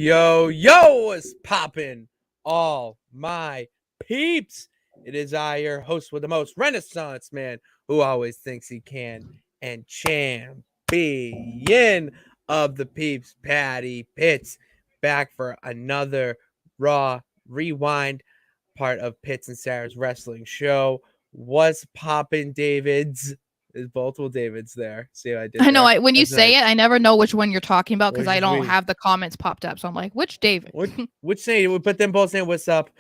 Yo, what's poppin'? All my peeps. It is I, your host with the most, Renaissance man, who always thinks he can, and champion of the peeps, Patty Pitts, back for another Raw Rewind, part of Pitts and Sara's wrestling show. What's poppin', Davids? There's multiple Davids there. See what I did? I know. There? When you That's say nice. it, I never know which one you're talking about because Which I is don't we. have the comments popped up. So I'm like, which David? Which say we put them both saying what's up.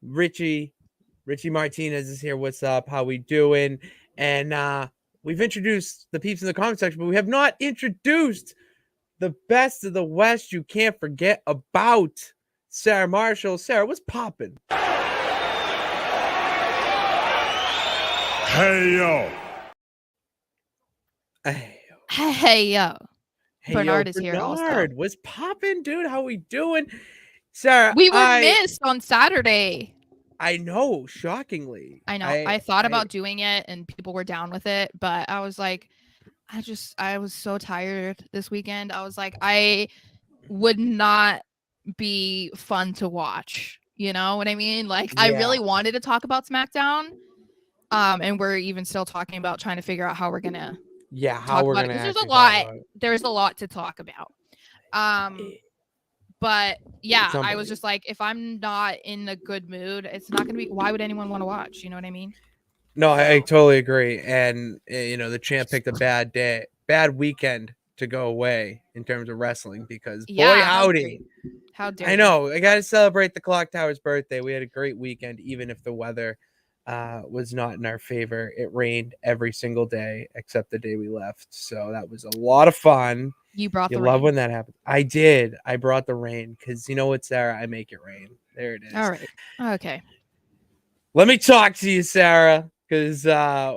Richie Martinez is here. What's up? How we doing? And we've introduced the peeps in the comment section, but we have not introduced the best of the West. You can't forget about Sara Marshall. Sara, what's popping? Hey yo. Hey yo. Bernard is here also. Bernard, what's popping, dude? How we doing? Sara, We were missed on Saturday. I know, shockingly. I know. I thought about doing it and people were down with it, but I was like, I was so tired this weekend. I was like, I would not be fun to watch. You know what I mean? Like, I really wanted to talk about SmackDown. And we're even still talking about trying to figure out how we're gonna there's a lot to talk about. But yeah, I was just like, if I'm not in a good mood, it's not gonna be, why would anyone want to watch? You know what I mean? No, I totally agree. And the champ picked a bad weekend to go away in terms of wrestling because boy howdy. How dare I know. I gotta celebrate the Clock Tower's birthday. We had a great weekend, even if the weather was not in our favor. It rained every single day except the day we left. So that was a lot of fun. You brought the rain. You love when that happens. I did. I brought the rain because you know what, Sara? I make it rain. There it is. All right. Okay. Let me talk to you, Sara, because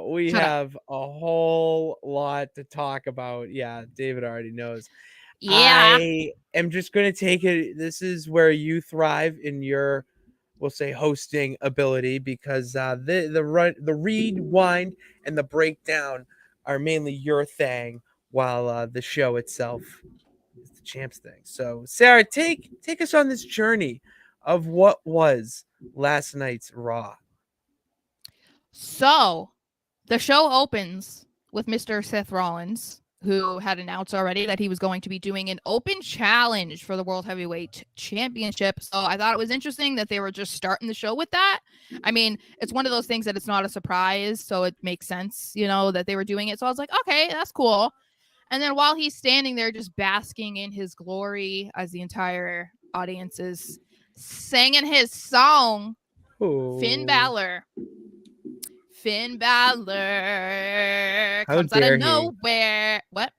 we have a whole lot to talk about. Yeah, David already knows. Yeah. I am just going to take it. This is where you thrive in your, we'll say, hosting ability, because the rewind and the breakdown are mainly your thing, while the show itself is the champ's thing. So, Sara, take us on this journey of what was last night's Raw. So, the show opens with Mr. Seth Rollins, who had announced already that he was going to be doing an open challenge for the World Heavyweight Championship. So I thought it was interesting that they were just starting the show with that. I mean, it's one of those things that it's not a surprise, so it makes sense, that they were doing it. So I was like, okay, that's cool. And then while he's standing there just basking in his glory as the entire audience is singing his song, Finn Balor comes out of nowhere. What?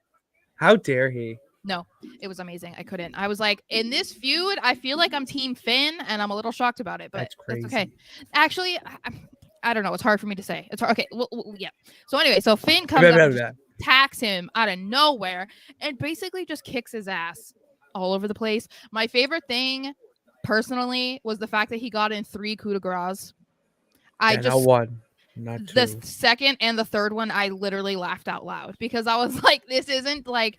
How dare he? No, it was amazing. I couldn't. I was like, in this feud, I feel like I'm Team Finn, and I'm a little shocked about it, but that's crazy. That's okay. Actually, I don't know. It's hard for me to say. It's hard. Okay. Well, yeah. So anyway, so Finn comes up and just attacks him out of nowhere and basically just kicks his ass all over the place. My favorite thing, personally, was the fact that he got in 3 coup de grace. Not one. Not two. The second and the third one, I literally laughed out loud because I was like, this isn't like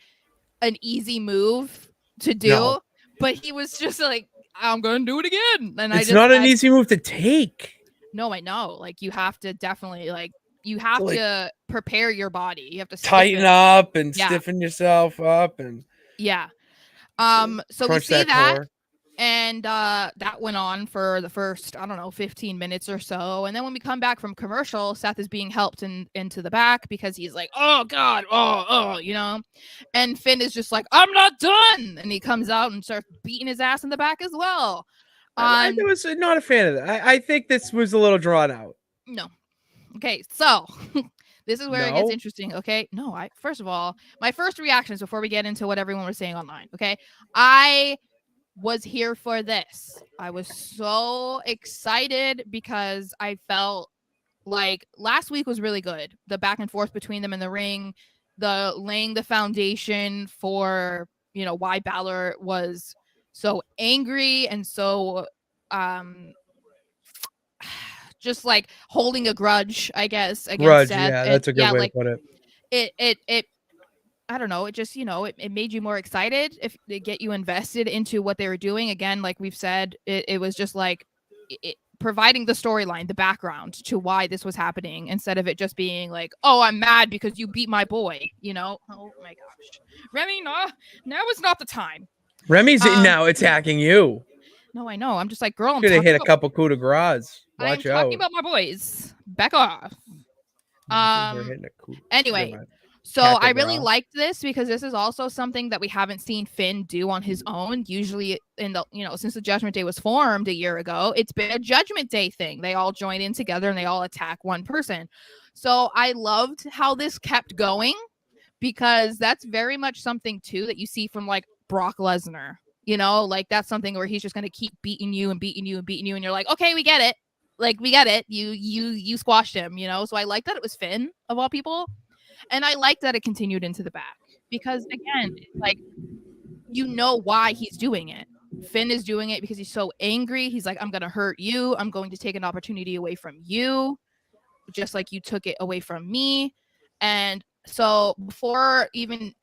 an easy move to do, but he was just like, I'm going to do it again. And it's not an easy move to take. No, I know. Like, you have to definitely, to prepare your body. You have to tighten up and stiffen yourself up. And so we see that. Core. And that went on for the first, 15 minutes or so. And then when we come back from commercial, Seth is being helped into the back because he's like, oh, God, And Finn is just like, I'm not done. And he comes out and starts beating his ass in the back as well. I was not a fan of that. I think this was a little drawn out. No. Okay, so this is where it gets interesting, okay? No, first of all, my first reactions before we get into what everyone was saying online, okay? I was here for this. I was so excited because I felt like last week was really good. The back and forth between them in the ring, the laying the foundation for, why Balor was so angry and so just like holding a grudge, I guess, against Seth. Yeah, that's a good way to put it. I don't know, it just, it made you more excited if they get you invested into what they were doing. Again, like we've said, it was just like providing the storyline, the background to why this was happening, instead of it just being like, oh, I'm mad because you beat my boy, Oh my gosh. Remy, no, now is not the time. Remy's Um, now attacking you. no, I know. I'm just like, girl, Should have hit a couple coup de grace. I am Watch talking out. about my boys. Back off. Imagine her Um hitting a coup. Never anyway, mind. so Cat de I really grace. liked this because this is also something that we haven't seen Finn do on his own. Usually in the, since the Judgment Day was formed a year ago, it's been a Judgment Day thing. They all join in together and they all attack one person. So I loved how this kept going, because that's very much something too that you see from like Brock Lesnar. Like that's something where he's just going to keep beating you and beating you and beating you, and you're like, okay, we get it. Like we get it. You squashed him. So I like that it was Finn of all people, and I like that it continued into the back, because again, like, why he's doing it. Finn is doing it because he's so angry. He's like, I'm going to hurt you. I'm going to take an opportunity away from you, just like you took it away from me. And so before even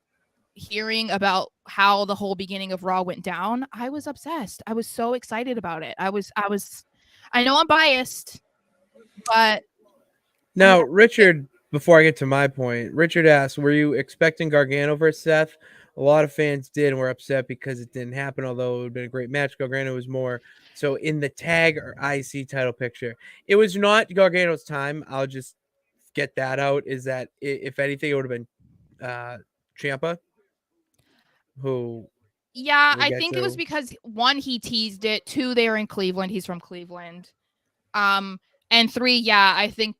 hearing about how the whole beginning of Raw went down, I was obsessed. I was so excited about it. I know I'm biased, but Now, Richard, before I get to my point, Richard asked, were you expecting Gargano versus Seth? A lot of fans did and were upset because it didn't happen, although it would have been a great match. Gargano was more so in the tag or IC title picture. It was not Gargano's time. I'll just get that out, is that if anything, it would have been Ciampa, who yeah, we'll I get think it was to. because one, he teased it, two, they were in Cleveland, he's from Cleveland, and three, yeah, I think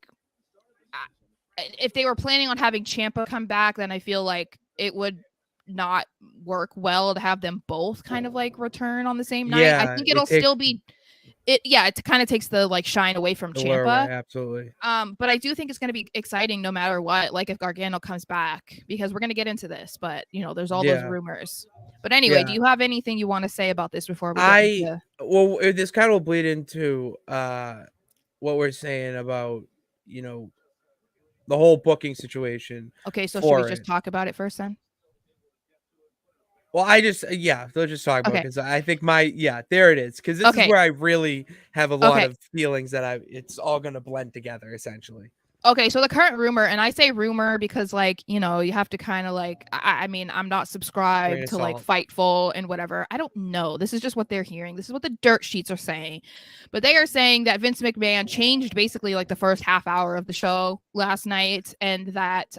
if they were planning on having Ciampa come back, then I feel like it would not work well to have them both kind of like return on the same night. I Yeah, think it it'll takes still be it. Yeah, it kind of takes the like shine away from the lure away, Ciampa. absolutely. But I do think it's going to be exciting no matter what. Like if Gargano comes back, because we're going to get into this, but there's all those Yeah, rumors. But anyway, do yeah. you have anything you want to say about this before we get into? This kind of will bleed into what we're saying about you know the whole booking situation Okay, so should we for just it. talk about it first then? Well, I just let's just talk about it, Okay. because I think there it is, because this is Okay. where I really have a lot Okay. of feelings that it's all gonna blend together essentially. Okay, so the current rumor, and I say rumor because, like, you have to kind of like, I mean, I'm not Grain subscribed of to like salt. Fightful and whatever. I don't know. This is just what they're hearing. This is what the dirt sheets are saying. But they are saying that Vince McMahon changed basically like the first half hour of the show last night, and that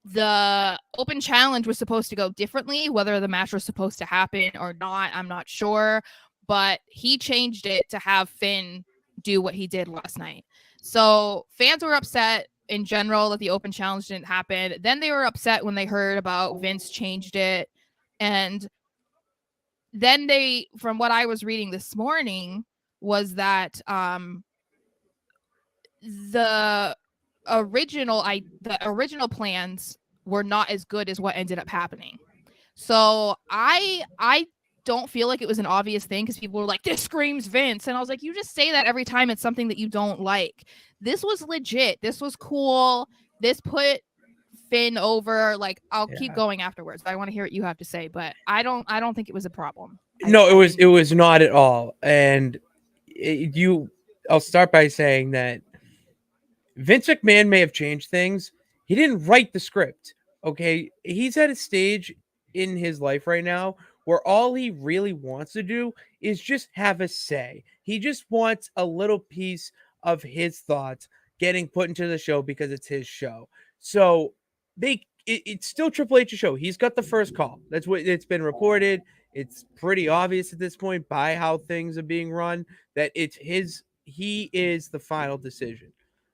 the open challenge was supposed to go differently. Whether the match was supposed to happen or not, I'm not sure. But he changed it to have Finn do what he did last night. So fans were upset in general that the open challenge didn't happen. Then they were upset when they heard about Vince changed it. And then they, from what I was reading this morning, was that the original plans were not as good as what ended up happening. So I don't feel like it was an obvious thing, because people were like, this screams Vince. And I was like, you just say that every time it's something that you don't like. This was legit. This was cool. This put Finn over. Like, I'll keep going afterwards, but I want to hear what you have to say. But I don't think it was a problem. No, it was not at all. And I'll start by saying that Vince McMahon may have changed things. He didn't write the script. Okay. He's at a stage in his life right now where all he really wants to do is just have a say. He just wants a little piece of his thoughts getting put into the show because it's his show. So it's still Triple H's show. He's got the first call. That's what it's been reported. It's pretty obvious at this point by how things are being run that he is the final decision.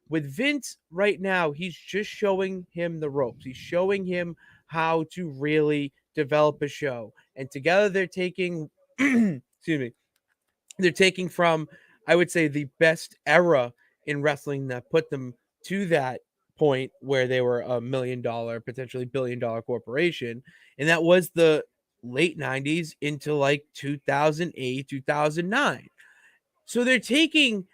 With Vince right now, he's just showing him the ropes. He's showing him how to really develop a show. And together they're taking, excuse me, they're taking from, I would say, the best era in wrestling that put them to that point where they were a $1 million, potentially $1 billion corporation. And that was the late 90s into like 2008, 2009. So they're taking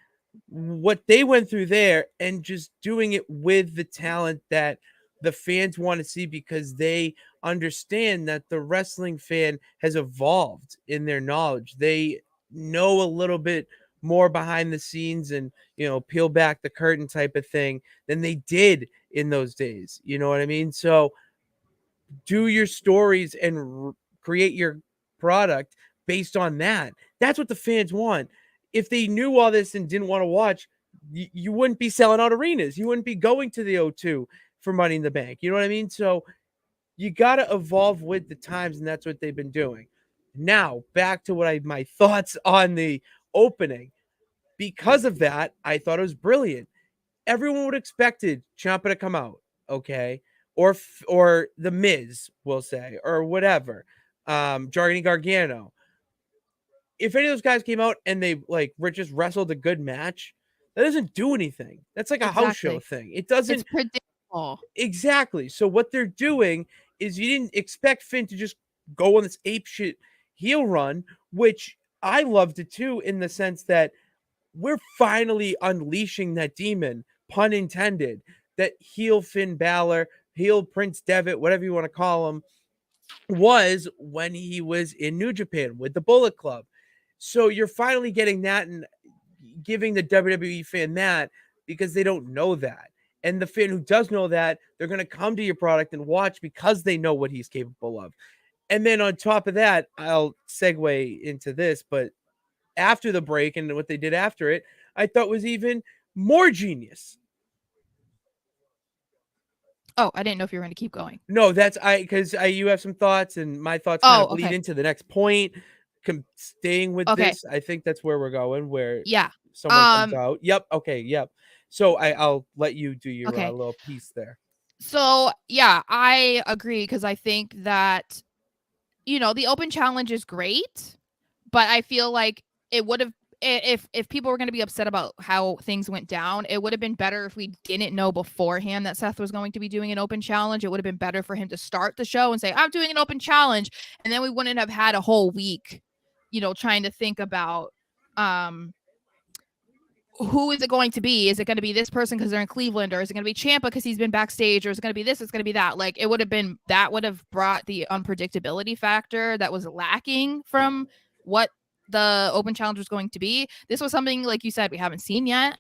what they went through there and just doing it with the talent that the fans want to see because they understand that the wrestling fan has evolved in their knowledge. They know a little bit more behind the scenes and, peel back the curtain type of thing than they did in those days. You know what I mean? So do your stories and create your product based on that. That's what the fans want. If they knew all this and didn't want to watch, you wouldn't be selling out arenas. You wouldn't be going to the O2 for Money in the Bank. You know what I mean? So you got to evolve with the times, and that's what they've been doing. Now, back to my thoughts on the opening. Because of that, I thought it was brilliant. Everyone would have expected Ciampa to come out, okay, or the Miz, we'll say, or whatever, Johnny Gargano. If any of those guys came out and they just wrestled a good match, that doesn't do anything. That's like a house show Exactly. thing. It It's doesn't predictable. exactly. So what they're doing is you didn't expect Finn to just go on this ape shit heel run, which I loved it too, in the sense that we're finally unleashing that demon, pun intended, that heel Finn Balor, heel Prince Devitt, whatever you want to call him, was when he was in New Japan with the Bullet Club. So you're finally getting that and giving the WWE fan that, because they don't know that. And the fan who does know that, they're going to come to your product and watch because they know what he's capable of. And then on top of that, I'll segue into this, but after the break and what they did after it, I thought was even more genius. Oh, I didn't know if you were going to keep going. No, that's because you have some thoughts, and my thoughts kind Oh, of lead okay. into the next point. Staying with Okay. this, I think that's where we're going. Where Yeah. someone comes out. Yep. Okay. Yep. So I'll let you do your Okay. little piece there. So, yeah, I agree because I think that, the open challenge is great, but I feel like it would have, if people were going to be upset about how things went down, it would have been better if we didn't know beforehand that Seth was going to be doing an open challenge. It would have been better for him to start the show and say, I'm doing an open challenge. And then we wouldn't have had a whole week, trying to think about, who is it going to be? Is it going to be this person because they're in Cleveland, or is it going to be Ciampa because he's been backstage, or is it going to be this? It's going to be that. Like, it would have brought the unpredictability factor that was lacking from what the open challenge was going to be. This was something, like you said, we haven't seen yet.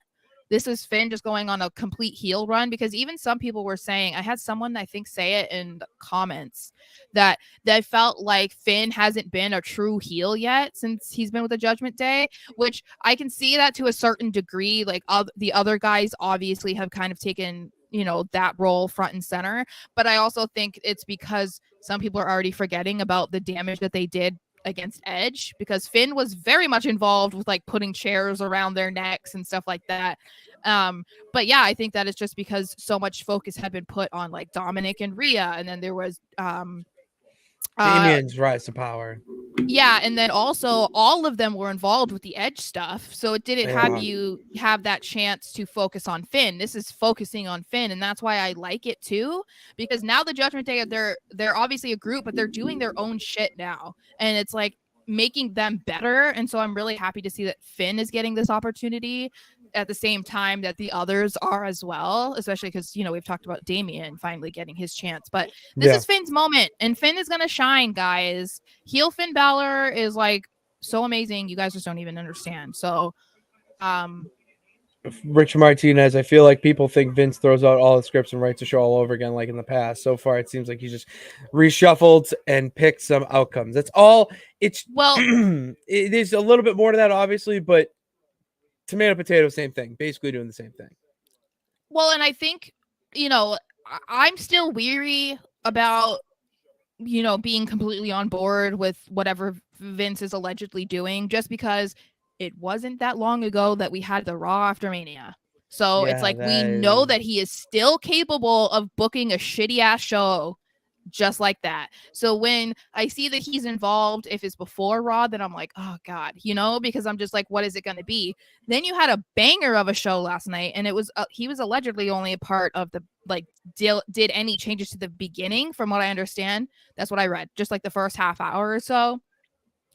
This is Finn just going on a complete heel run, because even some people were saying, I had someone I think say it in the comments, that they felt like Finn hasn't been a true heel yet since he's been with the Judgment Day, which I can see that to a certain degree. Like, the other guys obviously have kind of taken, that role front and center. But I also think it's because some people are already forgetting about the damage that they did against Edge, because Finn was very much involved with like putting chairs around their necks and stuff like that. But yeah, I think that it's just because so much focus had been put on like Dominic and Rhea, and then there was Damien's rise to power. yeah, and then also all of them were involved with the Edge stuff, so it didn't have you have that chance to focus on Finn. This is focusing on Finn, and that's why I like it too, because now the Judgment Day, they're obviously a group, but they're doing their own shit now, and it's like making them better. And so I'm really happy to see that Finn is getting this opportunity at the same time that the others are as well, especially because, we've talked about Damien finally getting his chance. But this is Finn's moment, and Finn is going to shine, guys. Heel Finn Balor is like so amazing. You guys just don't even understand. So, Rich Martinez, I feel like people think Vince throws out all the scripts and writes the show all over again like in the past. So far, it seems like he's just reshuffled and picked some outcomes. That's all. It's well, there's a little bit more to that, obviously, but tomato, potato, same thing. Basically doing the same thing. well, and I think, I'm still weary about, being completely on board with whatever Vince is allegedly doing, just because it wasn't that long ago that we had the Raw after Mania. So it's like, we know that he is still capable of booking a shitty ass show just like that. So when I see that he's involved, if it's before Raw, then I'm like, oh God, because I'm just like, what is it going to be? Then you had a banger of a show last night, and it was he was allegedly only a part of the did any changes to the beginning, from what I understand. That's what I read, just like the first half hour or so.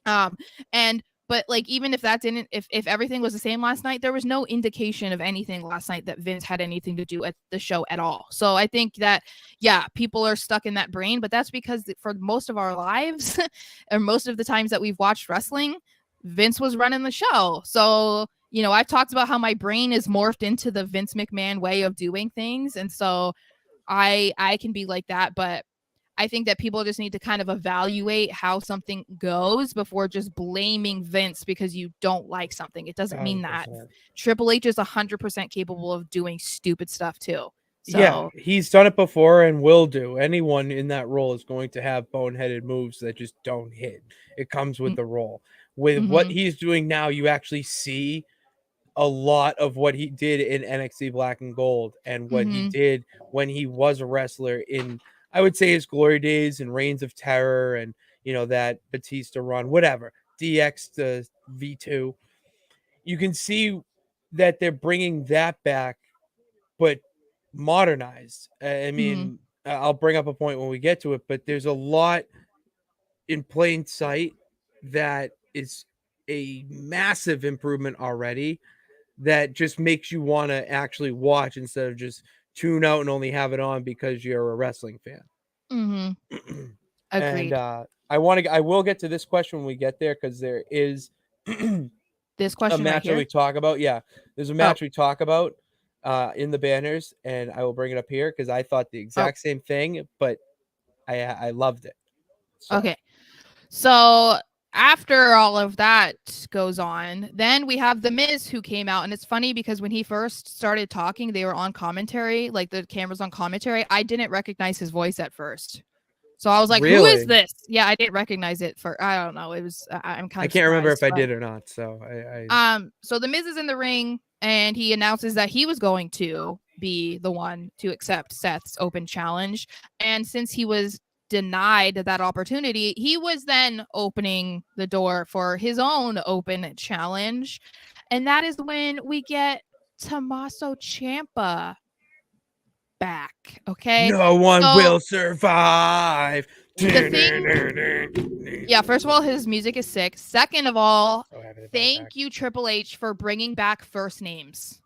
And But like even if that didn't if everything was the same last night, there was no indication of anything last night that Vince had anything to do at the show at all. So I think that yeah, people are stuck in that brain, but that's because for most of our lives or most of the times that we've watched wrestling, Vince was running the show. So, you know, I've talked about how my brain is morphed into the Vince McMahon way of doing things, and so I can be like that, but I think that people just need to kind of evaluate how something goes before just blaming Vince because you don't like something. It doesn't mean that. 100%. Triple H is 100% capable of doing stupid stuff too. Yeah, So, he's done it before and will do. Anyone in that role is going to have boneheaded moves that just don't hit. It comes with the role. With what mm-hmm, he's doing now, you actually see a lot of what he did in NXT Black and Gold and what he mm-hmm, did when he was a wrestler in, I would say, his glory days and Reigns of Terror and, that Batista run, whatever, DX to V2. You can see that they're bringing that back, but modernized. I mm-hmm, mean, I'll bring up a point when we get to it, but there's a lot in plain sight that is a massive improvement already that just makes you want to actually watch instead of just tune out and only have it on because you're a wrestling fan. mm-hmm. And Agreed. I will get to this question when we get there because there is This a question right match that here. we talk about. Yeah, there's a Oh, match we talk about in the banners, and I will bring it up here because I thought the oh, exact same thing, but I loved it. So okay. So after all of that goes on, then we have The Miz who came out. And it's funny because when he first started talking, they were on commentary, like the cameras on commentary. I didn't recognize his voice at first. So I was like, who is really, this? Yeah, I didn't recognize it for, I don't know. It was, I'm kind I of can't remember if surprised. I But did or not. So I so The Miz is in the ring and he announces that he was going to be the one to accept Seth's open challenge. And since he was denied that opportunity, he was then opening the door for his own open challenge. And that is when we get Tommaso Ciampa back. Okay. no one So will survive. the thing, yeah, first of all, his music is sick. Second of all, So happy they brought it back. thank you, Triple H, for bringing back first names.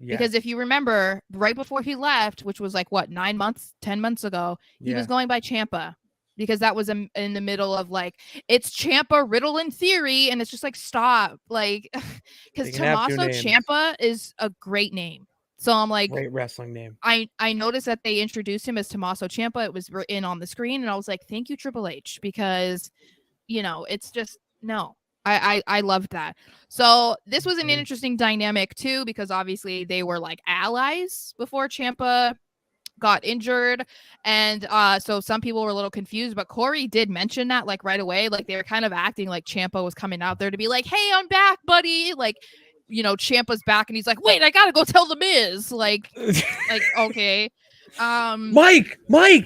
Because if Yes. you remember, right before he left, which was like what, 9 months, 10 months ago, he was Yeah. going by Champa because that was in the middle of like, it's Champa Riddle in theory. And it's just like, stop. Like, because They can have two Tommaso names. Ciampa is a great name. So I'm like, Great wrestling name. I noticed that they introduced him as Tommaso Ciampa. It was written on the screen. And I was like, thank you, Triple H, because it's just no. I loved that. So this was an interesting dynamic too, because obviously they were like allies before Champa got injured. And so some people were a little confused, but Corey did mention that like right away. Like they were kind of acting like Champa was coming out there to be like, hey, I'm back, buddy. Like, Ciampa's back and he's like, wait, I gotta go tell the Miz. Like, okay. Mike.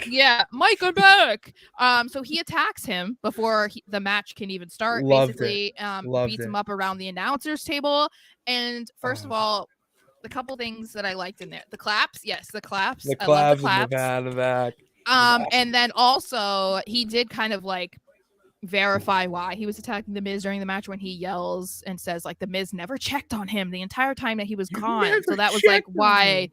Yeah, Mike, I'm back. So he attacks him before the match can even start. Loved it. Basically, Loved beats it. him up around the announcers table. And first of Oh. all, the couple things that I liked in there, the claps. Yes, the claps. The I love the claps and the claps. pat of that. Awesome. And then also he did kind of like verify why he was attacking the Miz during the match when he yells and says like the Miz never checked on him the entire time that he was gone. So that was like why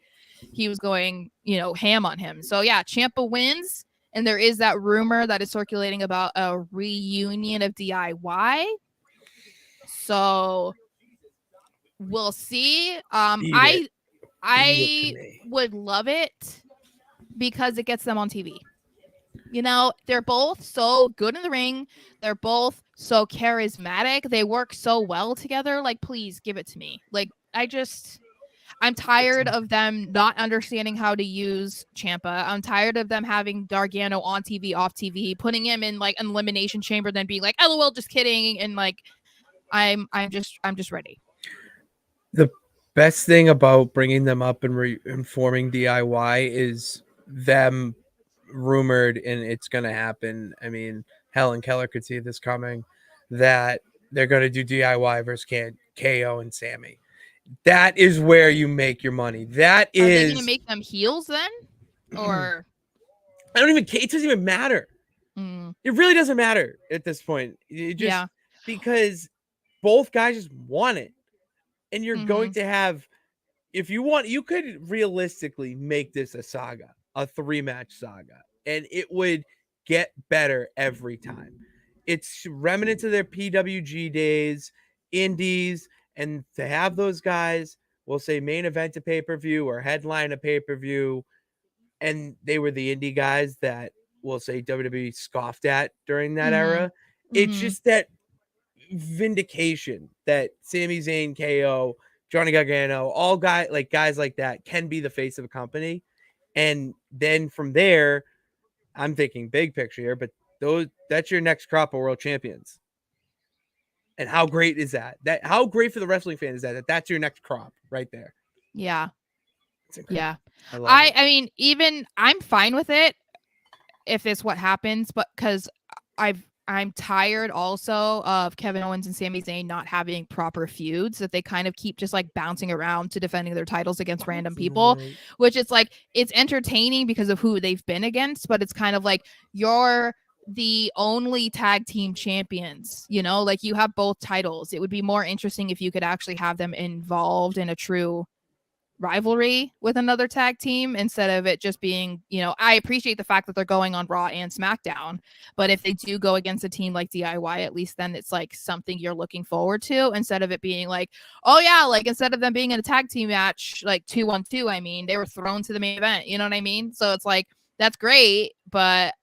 he was going, ham on him. So yeah, Ciampa wins. And there is that rumor that is circulating about a reunion of DIY. So we'll see. I would love it because it gets them on TV. They're both so good in the ring. They're both so charismatic. They work so well together. Like, please give it to me. Like, I'm tired of them not understanding how to use Ciampa. I'm tired of them having Gargano on TV, off TV, putting him in like an elimination chamber, then being like, "LOL, just kidding," and like, I'm just ready. The best thing about bringing them up and informing DIY is them rumored, and it's going to happen. I mean, Helen Keller could see this coming, that they're going to do DIY versus KO and Sammy. That is where you make your money. That is. Are they going to make them heels then, or? I don't even. It doesn't even matter. It really doesn't matter at this point. It just because both guys just want it. And you're going Mm-hmm. to have, if you want, you could realistically make this a saga, a 3-match saga, and it would get better every time. It's remnants of their PWG days, indies, and to have those guys, we'll say main event a pay per view or headline a pay per view, and they were the indie guys that we'll say WWE scoffed at during that Mm-hmm. era. It's Mm-hmm. just that vindication that Sami Zayn, KO, Johnny Gargano, all guys like that can be the face of a company. And then from there, I'm thinking big picture here, but that's your next crop of world champions. And how great is that? That how great for the wrestling fan is that's your next crop right there. Yeah. It's incredible. Yeah. I love it. I mean, even I'm fine with it if it's what happens, but because I'm tired also of Kevin Owens and Sami Zayn not having proper feuds, that they kind of keep just like bouncing around to defending their titles against random people, which it's like it's entertaining because of who they've been against, but it's kind of like you're the only tag team champions, you know, like you have both titles. It would be more interesting if you could actually have them involved in a true rivalry with another tag team instead of it just being, you know, I appreciate the fact that they're going on Raw and SmackDown, but if they do go against a team like DIY, at least then it's like something you're looking forward to instead of it being like, oh yeah, like instead of them being in a tag team match, like 2-on-2, I mean, they were thrown to the main event, you know what I mean? So it's like, that's great, but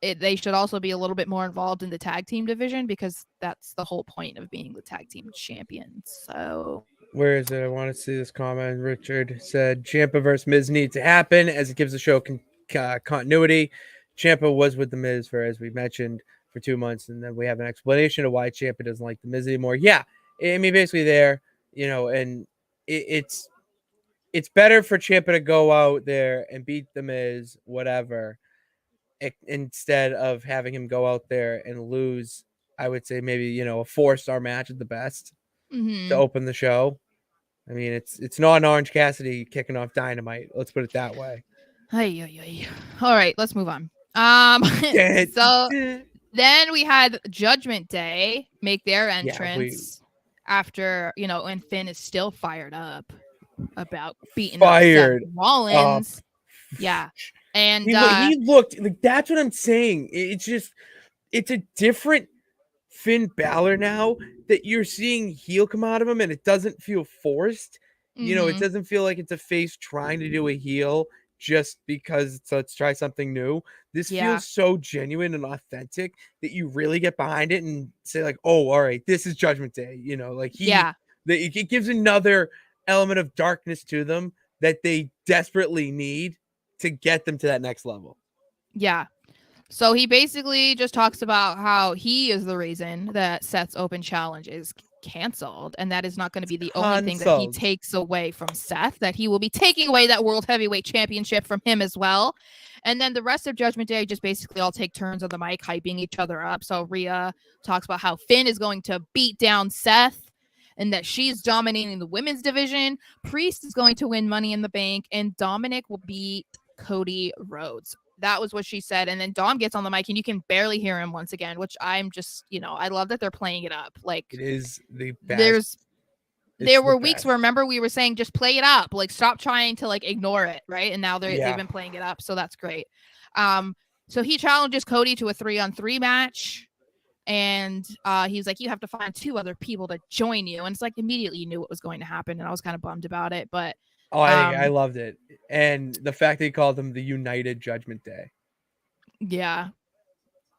they should also be a little bit more involved in the tag team division because that's the whole point of being the tag team champions. So Where is it? I want to see this comment. Richard said Ciampa versus Miz needs to happen as it gives the show continuity. Ciampa was with the Miz for, as we mentioned, for 2 months, and then we have an explanation of why Ciampa doesn't like the Miz anymore. Yeah, I mean basically there, and it's better for Ciampa to go out there and beat the Miz, whatever, instead of having him go out there and lose. I would say maybe a 4-star match at the best to open the show. I mean, it's not an Orange Cassidy kicking off Dynamite. Let's put it that way. All right, let's move on. So then we had Judgment Day make their entrance after, and Finn is still fired up about beating up Seth Rollins. Yeah. And he looked like, that's what I'm saying. It's a different Finn Balor now that you're seeing heel come out of him, and it doesn't feel forced. It doesn't feel like it's a face trying to do a heel just because let's try something new. This feels so genuine and authentic that you really get behind it and say like, oh, all right, this is Judgment Day. It gives another element of darkness to them that they desperately need to get them to that next level. Yeah. So he basically just talks about how he is the reason that Seth's open challenge is canceled, and that is not going to be the only thing that he takes away from Seth, that he will be taking away that World Heavyweight Championship from him as well. And then the rest of Judgment Day just basically all take turns on the mic hyping each other up. So Rhea talks about how Finn is going to beat down Seth and that she's dominating the women's division. Priest is going to win Money in the Bank, and Dominic will beat Cody Rhodes. That was what she said. And then Dom gets on the mic and you can barely hear him once again, which I'm just, I love that they're playing it up. Like, it is the best. There were weeks where, remember, we were saying just play it up, like stop trying to like ignore it, right? And now they've been playing it up, so that's great. So he challenges Cody to a 3-on-3 match, and he's like, you have to find 2 other people to join you, and it's like immediately you knew what was going to happen, and I was kind of bummed about it, but I loved it, and the fact that he called them the United Judgment Day. Yeah,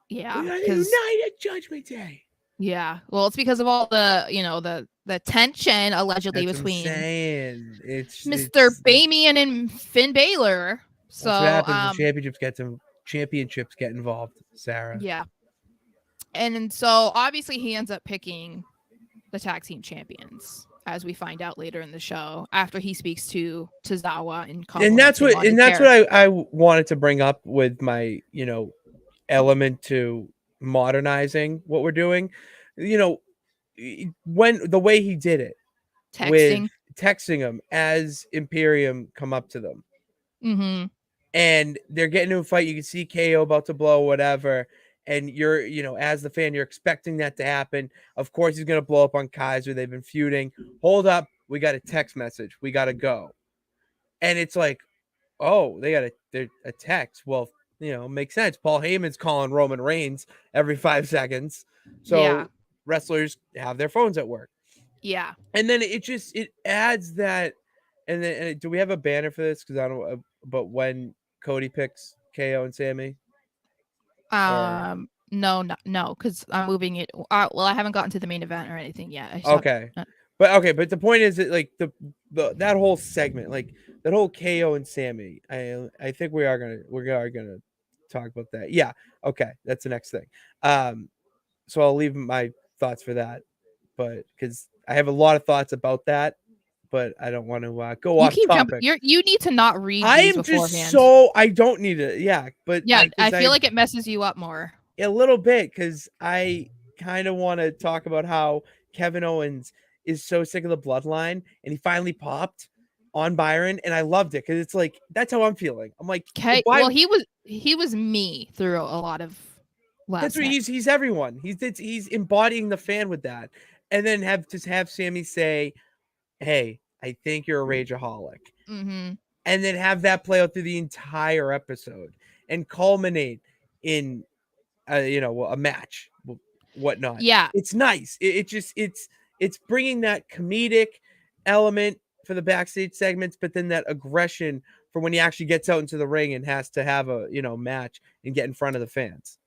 United Judgment Day. Yeah, well, it's because of all the the tension allegedly between Mr. Bamian and Finn Balor. So that's what happens when championships get involved, Sarah. Yeah, and so obviously he ends up picking the tag team champions, as we find out later in the show after he speaks to Tozawa and that's what I wanted to bring up with my element to modernizing what we're doing. When the way he did it with texting them as Imperium come up to them, and they're getting into a fight. You can see KO about to blow whatever, and you're, as the fan, you're expecting that to happen. Of course, he's gonna blow up on Kaiser. They've been feuding. Hold up, we got a text message. We gotta go, and it's like, oh, they got a text. Well, makes sense. Paul Heyman's calling Roman Reigns every 5 seconds, Yeah. so wrestlers have their phones at work. Yeah. And then it adds that. And then do we have a banner for this? Because I don't. But when Cody picks KO and Sammy, or No, because I'm moving it. Well, I haven't gotten to the main event or anything yet. I saw. okay, but the point is that, like, the that whole segment, like that whole KO and Sammy, I think we are gonna talk about that. Yeah, okay, that's the next thing. So I'll leave my thoughts for that, but because I have a lot of thoughts about that, but I don't want to go You off keep jumping. topic. You need to not read I these am just beforehand. I don't need it. Yeah, but Yeah, I because feel like it messes you up more. a little bit, because I kind of want to talk about how Kevin Owens is so sick of the bloodline, and he finally popped on Byron, and I loved it because it's like that's how I'm feeling. I'm like, Okay. why? Well, he was me through a lot of That's last what night. he's everyone. He's embodying the fan with that, and then have Sammy say, "Hey, I think you're a rageaholic," Mm-hmm. and then have that play out through the entire episode and culminate in a match, whatnot. Yeah. It's nice. It's bringing that comedic element for the backstage segments, but then that aggression for when he actually gets out into the ring and has to have a match and get in front of the fans.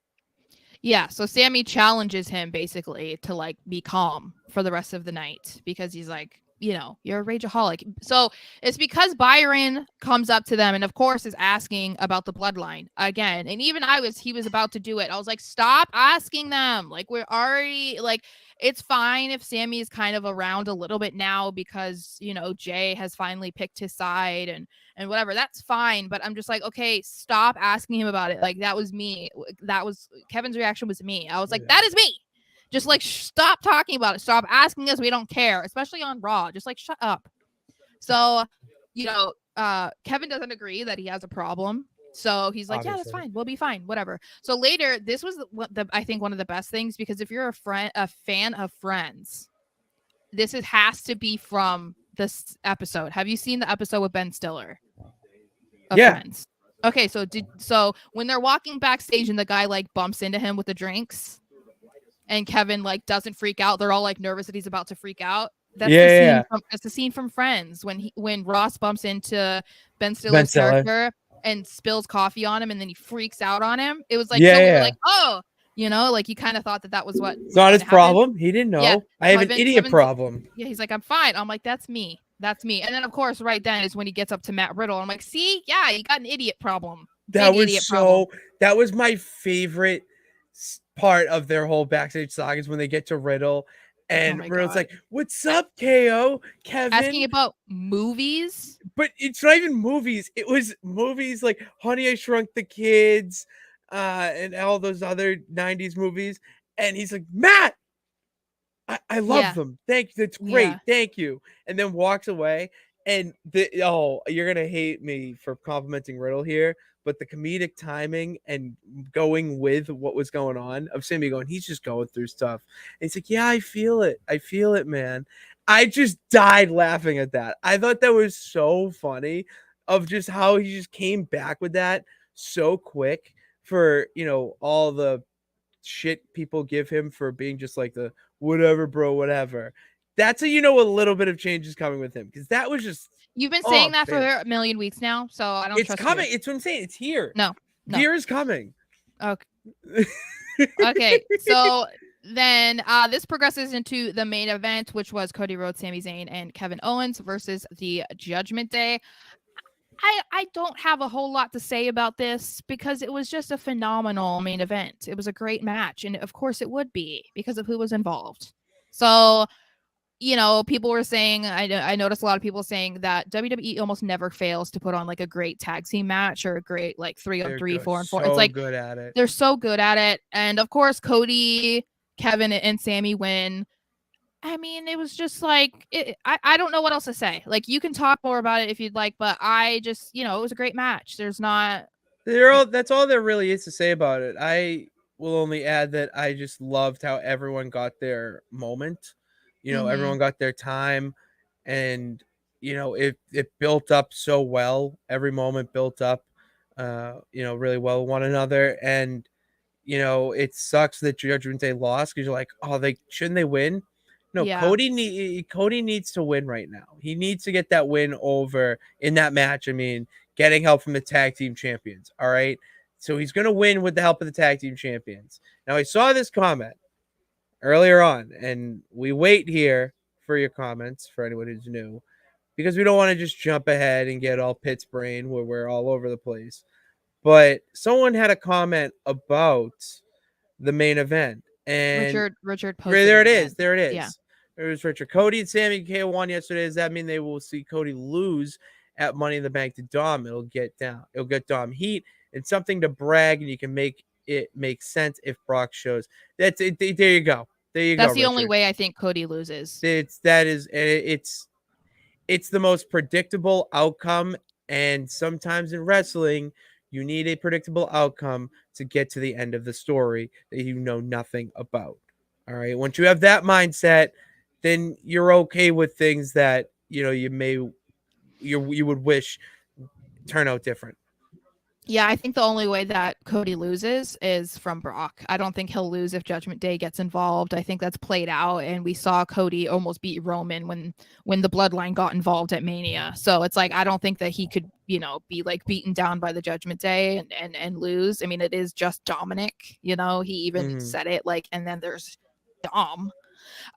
Yeah, so Sammy challenges him basically to like be calm for the rest of the night because he's like, you're a rageaholic. So it's because Byron comes up to them and of course is asking about the bloodline again. And even he was about to do it. I was like, stop asking them. Like, we're already like, it's fine if Sammy is kind of around a little bit now because, Jay has finally picked his side and whatever. That's fine. But I'm just like, okay, stop asking him about it. Like, that was me. That was Kevin's reaction was me. I was like, that is me. Just like, stop talking about it. Stop asking us. We don't care, especially on Raw. Just like, shut up. So, Kevin doesn't agree that he has a problem. So he's like, yeah, that's fine. We'll be fine. Whatever. So later, this was I think one of the best things because if you're a fan of Friends, has to be from this episode. Have you seen the episode with Ben Stiller of Friends? Okay, so when they're walking backstage and the guy like bumps into him with the drinks, and Kevin like doesn't freak out, they're all like nervous that he's about to freak out. That's the scene from Friends when Ross bumps into Ben Stiller's character and spills coffee on him, and then he freaks out on him. It was like we were like, oh, like you kind of thought that was what. It's not his problem. He didn't know. Yeah, I have an idiot problem. Yeah, he's like, I'm fine. I'm like, that's me. That's me. And then of course, right then is when he gets up to Matt Riddle. I'm like, see, yeah, you got an idiot problem. That was my favorite part of their whole backstage saga is when they get to Riddle. And Riddle's like, "What's up, KO? Kevin?" Asking about movies. But it's not even movies. It was movies like Honey, I Shrunk the Kids, and all those other 90s movies. And he's like, "Matt, I love them. Thank you. That's great. Yeah. Thank you." And then walks away. And you're going to hate me for complimenting Riddle here, but the comedic timing and going with what was going on of Sammy going, he's just going through stuff. And he's like, yeah, I feel it. I feel it, man. I just died laughing at that. I thought that was so funny of just how he just came back with that so quick for, all the shit people give him for being just like the whatever, bro, whatever. That's how a little bit of change is coming with him, because that was just. You've been saying that for a million weeks now, so I don't. It's coming. It's what I'm saying. It's here. No. Fear is coming. Okay. Okay. So then this progresses into the main event, which was Cody Rhodes, Sami Zayn, and Kevin Owens versus the Judgment Day. I don't have a whole lot to say about this because it was just a phenomenal main event. It was a great match, and of course it would be because of who was involved. So. People were saying, I noticed a lot of people saying that WWE almost never fails to put on like a great tag team match or a great like 3-on-3, 4-on-4. So it's like good at it. They're so good at it. And of course, Cody, Kevin, and Sammy win. I mean, it was just like, I don't know what else to say. Like, you can talk more about it if you'd like, but I just, it was a great match. There's not. That's all there really is to say about it. will only add that I just loved how everyone got their moment. Mm-hmm. Everyone got their time, and it built up so well. Every moment built up, really well with one another. And it sucks that Judgment Day lost because you're like, oh, they shouldn't they win? No, Yeah. Cody needs to win right now. He needs to get that win over in that match. I mean, getting help from the tag team champions. All right. So he's gonna win with the help of the tag team champions. Now I saw this comment earlier on, and we wait here for your comments for anyone who's new, because we don't want to just jump ahead and get all Pitts brain where we're all over the place. But someone had a comment about the main event. And Richard posted there it it is. again. There it Yeah. is. It was Richard. Cody and Sammy KO won yesterday. Does that mean they will see Cody lose at Money in the Bank to Dom? It'll get down. It'll get Dom heat. It's something to brag, and you can make it make sense if Brock shows. That's it. There you go. There you go, That's the only Richard. way I think Cody loses. It's the most predictable outcome, and sometimes in wrestling you need a predictable outcome to get to the end of the story that you know nothing about. All right, once you have that mindset, then you're okay with things that you would wish turn out different. Yeah, I think the only way that Cody loses is from Brock. I don't think he'll lose if Judgment Day gets involved. I think that's played out, and we saw Cody almost beat Roman when the Bloodline got involved at Mania. So it's like I don't think that he could, be like beaten down by the Judgment Day and lose. I mean, it is just Dominic. He even said it like, and then there's Dom.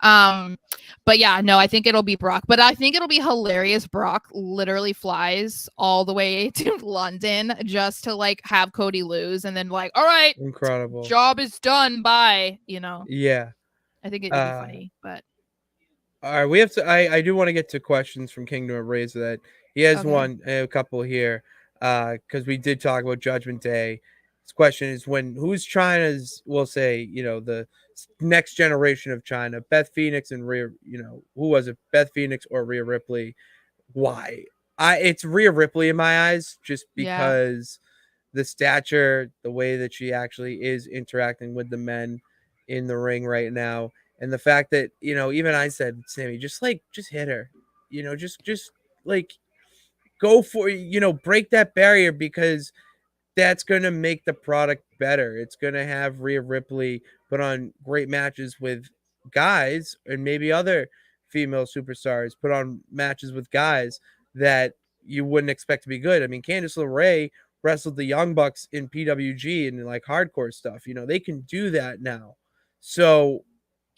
But yeah, no, I think it'll be Brock. But I think it'll be hilarious. Brock literally flies all the way to London just to like have Cody lose and then like, all right, Incredible. job is done. Bye. Yeah. I think it'd be funny, but all right, we have to. I do want to get to questions from Kingdom of Razor. That he has okay. a couple here, because we did talk about Judgment Day. His question is who's China's? We'll say the next generation of China, Beth Phoenix and Rhea. Who was it? Beth Phoenix or Rhea Ripley? Why? It's Rhea Ripley in my eyes, just Yeah. because the stature, the way that she actually is interacting with the men in the ring right now, and the fact that even I said, Sammy, just hit her, just like go for break that barrier, because that's gonna make the product better. It's gonna have Rhea Ripley put on great matches with guys, and maybe other female superstars put on matches with guys that you wouldn't expect to be good. I mean, Candice LeRae wrestled the Young Bucks in PWG and like hardcore stuff. They can do that now. So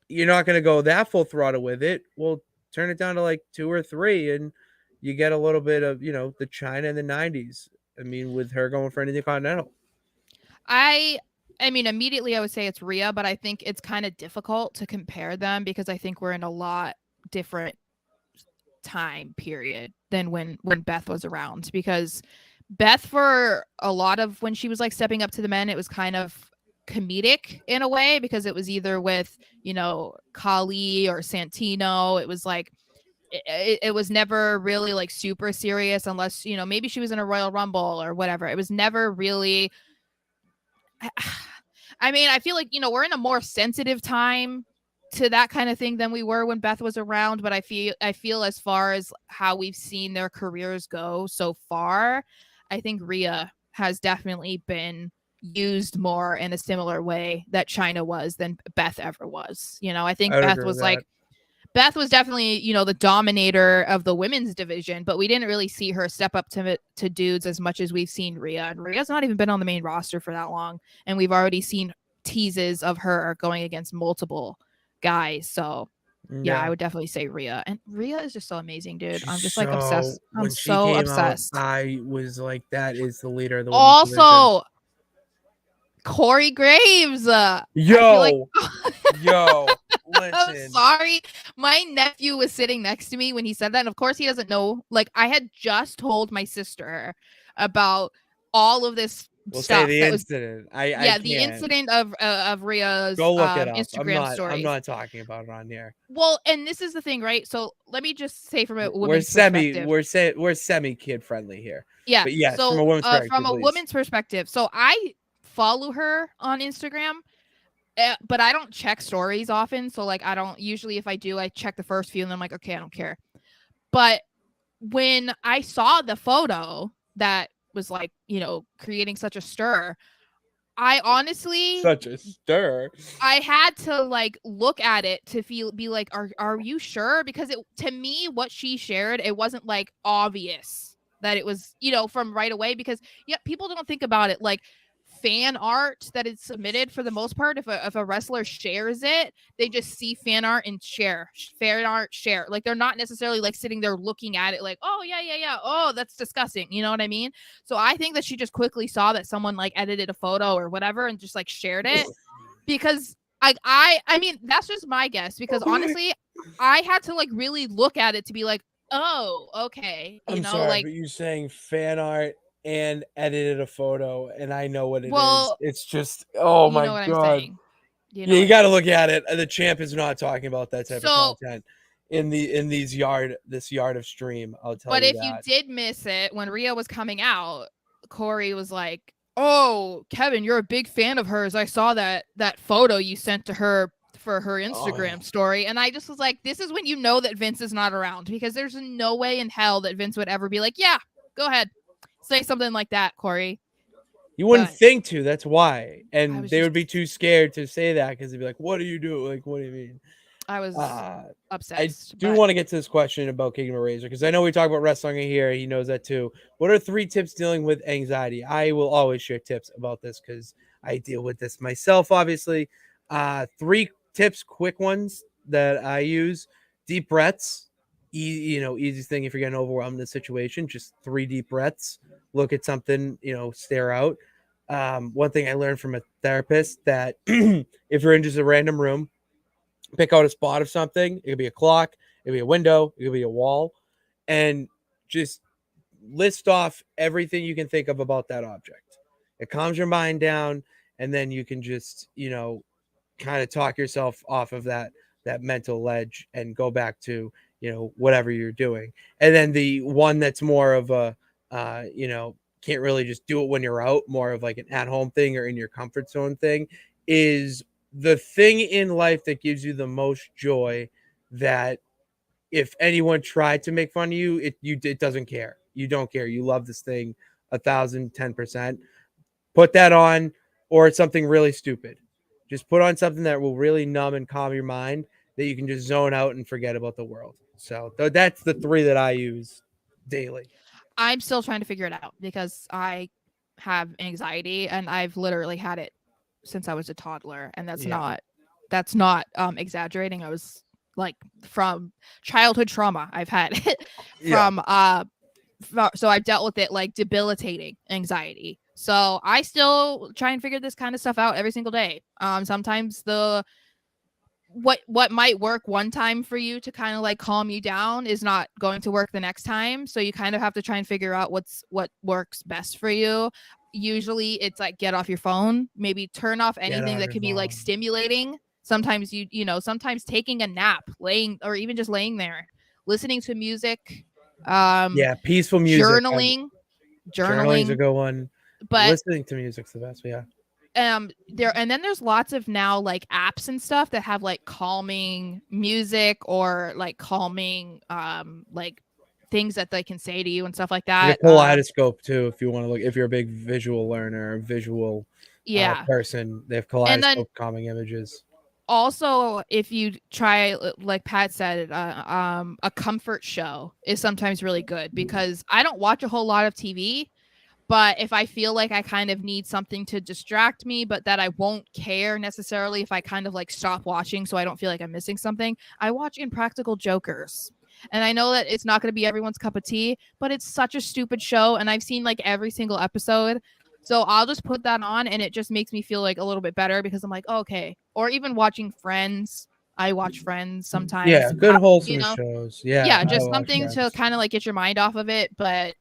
you're not going to go that full throttle with it. Well, turn it down to like 2 or 3, and you get a little bit of the China in the 90s. I mean, with her going for anything continental. I mean, immediately I would say it's Rhea, but I think it's kind of difficult to compare them because I think we're in a lot different time period than when Beth was around, because Beth, for a lot of when she was like stepping up to the men, it was kind of comedic in a way, because it was either with Kali or Santino. It was like it was never really like super serious, unless maybe she was in a Royal Rumble or whatever. It was never really I mean, I feel like, we're in a more sensitive time to that kind of thing than we were when Beth was around, but I feel as far as how we've seen their careers go so far, I think Rhea has definitely been used more in a similar way that China was than Beth ever was. I think I would Beth agree with was that. like Beth was definitely, the dominator of the women's division, but we didn't really see her step up to dudes as much as we've seen Rhea. And Rhea's not even been on the main roster for that long, and we've already seen teases of her going against multiple guys. So yeah, I would definitely say Rhea. And Rhea is just so amazing, dude. I'm just like obsessed. I'm When she so came out, obsessed. I was like, that is the leader of the women's division. Also, Corey Graves. I feel like yo, I'm listen. sorry. My nephew was sitting next to me when he said that. And of course, he doesn't know. Like, I had just told my sister about all of this We'll stuff. say the That was, incident. the incident of Rhea's Go look it up. Instagram stories. I'm not talking about it on here. Well, and this is the thing, right? So let me just say from a We're woman's perspective. we're semi kid friendly here. Yeah. But yes, so from a woman's perspective. woman's perspective. So I follow her on Instagram, But I don't check stories often, so like I don't usually, if I do, I check the first few and then I'm like, okay, I don't care. But when I saw the photo that was like, creating such a stir, I honestly, Such a stir. I had to like look at it to be like, are you sure? Because to me, what she shared, it wasn't like obvious that it was, from right away, because yeah, people don't think about it like fan art that is submitted for the most part. If a wrestler shares it, they just see fan art and share. Like they're not necessarily like sitting there looking at it like, oh yeah. Oh, that's disgusting. You know what I mean? So I think that she just quickly saw that someone like edited a photo or whatever and just like shared it, because I mean, that's just my guess, because honestly, I had to like really look at it to be like, oh, okay, I'm sorry, like, but you're saying fan art and edited a photo, and I know what it is. well, It's just, oh you my know what I'm god. saying. You know Yeah, you what I got to mean. look at it. The champ is not talking about that type of So, content in this yard of stream. I'll tell but you if you that. did miss it when Rhea was coming out, Corey was like, "Oh, Kevin, you're a big fan of hers. I saw that photo you sent to her for her Oh, Instagram story." And I just was like, "This is when you know that Vince is not around, because there's no way in hell that Vince would ever be like, yeah, go ahead, say something like that, Corey." you wouldn't But think to. That's why, I and was they just, would be too scared to say that because they'd be like, "What do you do? Like, what do you mean?" I was Uh, I obsessed. do But want to get to this question about Kingdom of Razor because I know we talk about wrestling here. He knows that too. What are 3 tips dealing with anxiety? I will always share tips about this because I deal with this myself, obviously. 3 tips, quick ones that I use: deep breaths. Easy thing if you're getting overwhelmed in the situation. Just 3 deep breaths. Look at something, stare out. One thing I learned from a therapist that if you're in just a random room, pick out a spot of something. It could be a clock, it could be a window, it could be a wall, and just list off everything you can think of about that object. It calms your mind down, and then you can just, kind of talk yourself off of that mental ledge and go back to, whatever you're doing. And then the one that's more of a can't really just do it when you're out, more of like an at-home thing or in your comfort zone thing, is the thing in life that gives you the most joy, that if anyone tried to make fun of you, it doesn't care. You don't care. You love this thing 1,010%. Put that on, or it's something really stupid. Just put on something that will really numb and calm your mind, that you can just zone out and forget about the world. So that's the 3 that I use daily. I'm still trying to figure it out because I have anxiety and I've literally had it since I was a toddler, and that's Yeah. not exaggerating. I was like, from childhood trauma I've had Yeah. from so I've dealt with it like debilitating anxiety. So I still try and figure this kind of stuff out every single day. Sometimes what might work one time for you to kind of like calm you down is not going to work the next time, so you kind of have to try and figure out what works best for you. Usually it's like, get off your phone, maybe turn off Get anything off that your could be like phone. stimulating. Sometimes sometimes taking a nap, laying, or even just laying there, listening to music, Yeah, peaceful music. journaling Journaling's a journaling good one. but Listening to music's the best. Yeah. and then there's lots of now like apps and stuff that have like calming music, or like calming like things that they can say to you and stuff like Like that. a kaleidoscope too, if you want to look. If you're a big visual learner, visual Yeah. person, they have And then kaleidoscope calming images. also, if you try, like Pat said, a comfort show is sometimes really good, because I don't watch a whole lot of TV. But if I feel like I kind of need something to distract me, but that I won't care necessarily if I kind of like stop watching, so I don't feel like I'm missing something, I watch Impractical Jokers. And I know that it's not going to be everyone's cup of tea, but it's such a stupid show. And I've seen like every single episode. So I'll just put that on, and it just makes me feel like a little bit better, because I'm like, oh, okay. Or even watching Friends. I watch Friends Yeah, sometimes. good You wholesome know, shows. Yeah, yeah, I just watch something to Friends. kind of like get your mind off of it. But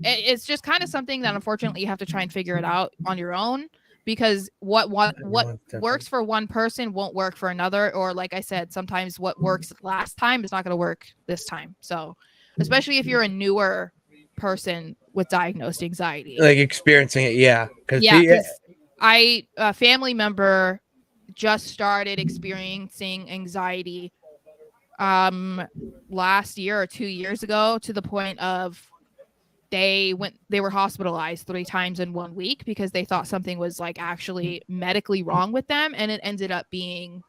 it's just kind of something that unfortunately you have to try and figure it out on your own, because what Everyone's different. works for one person won't work for another, or like I said, sometimes what works last time is not going to work this time. So especially if you're a newer person with diagnosed anxiety. Like experiencing it, yeah. Because Yeah, because I a family member just started experiencing anxiety last year or 2 years ago, to the point of they were hospitalized 3 times in 1 week because they thought something was like actually medically wrong with them, and it ended up being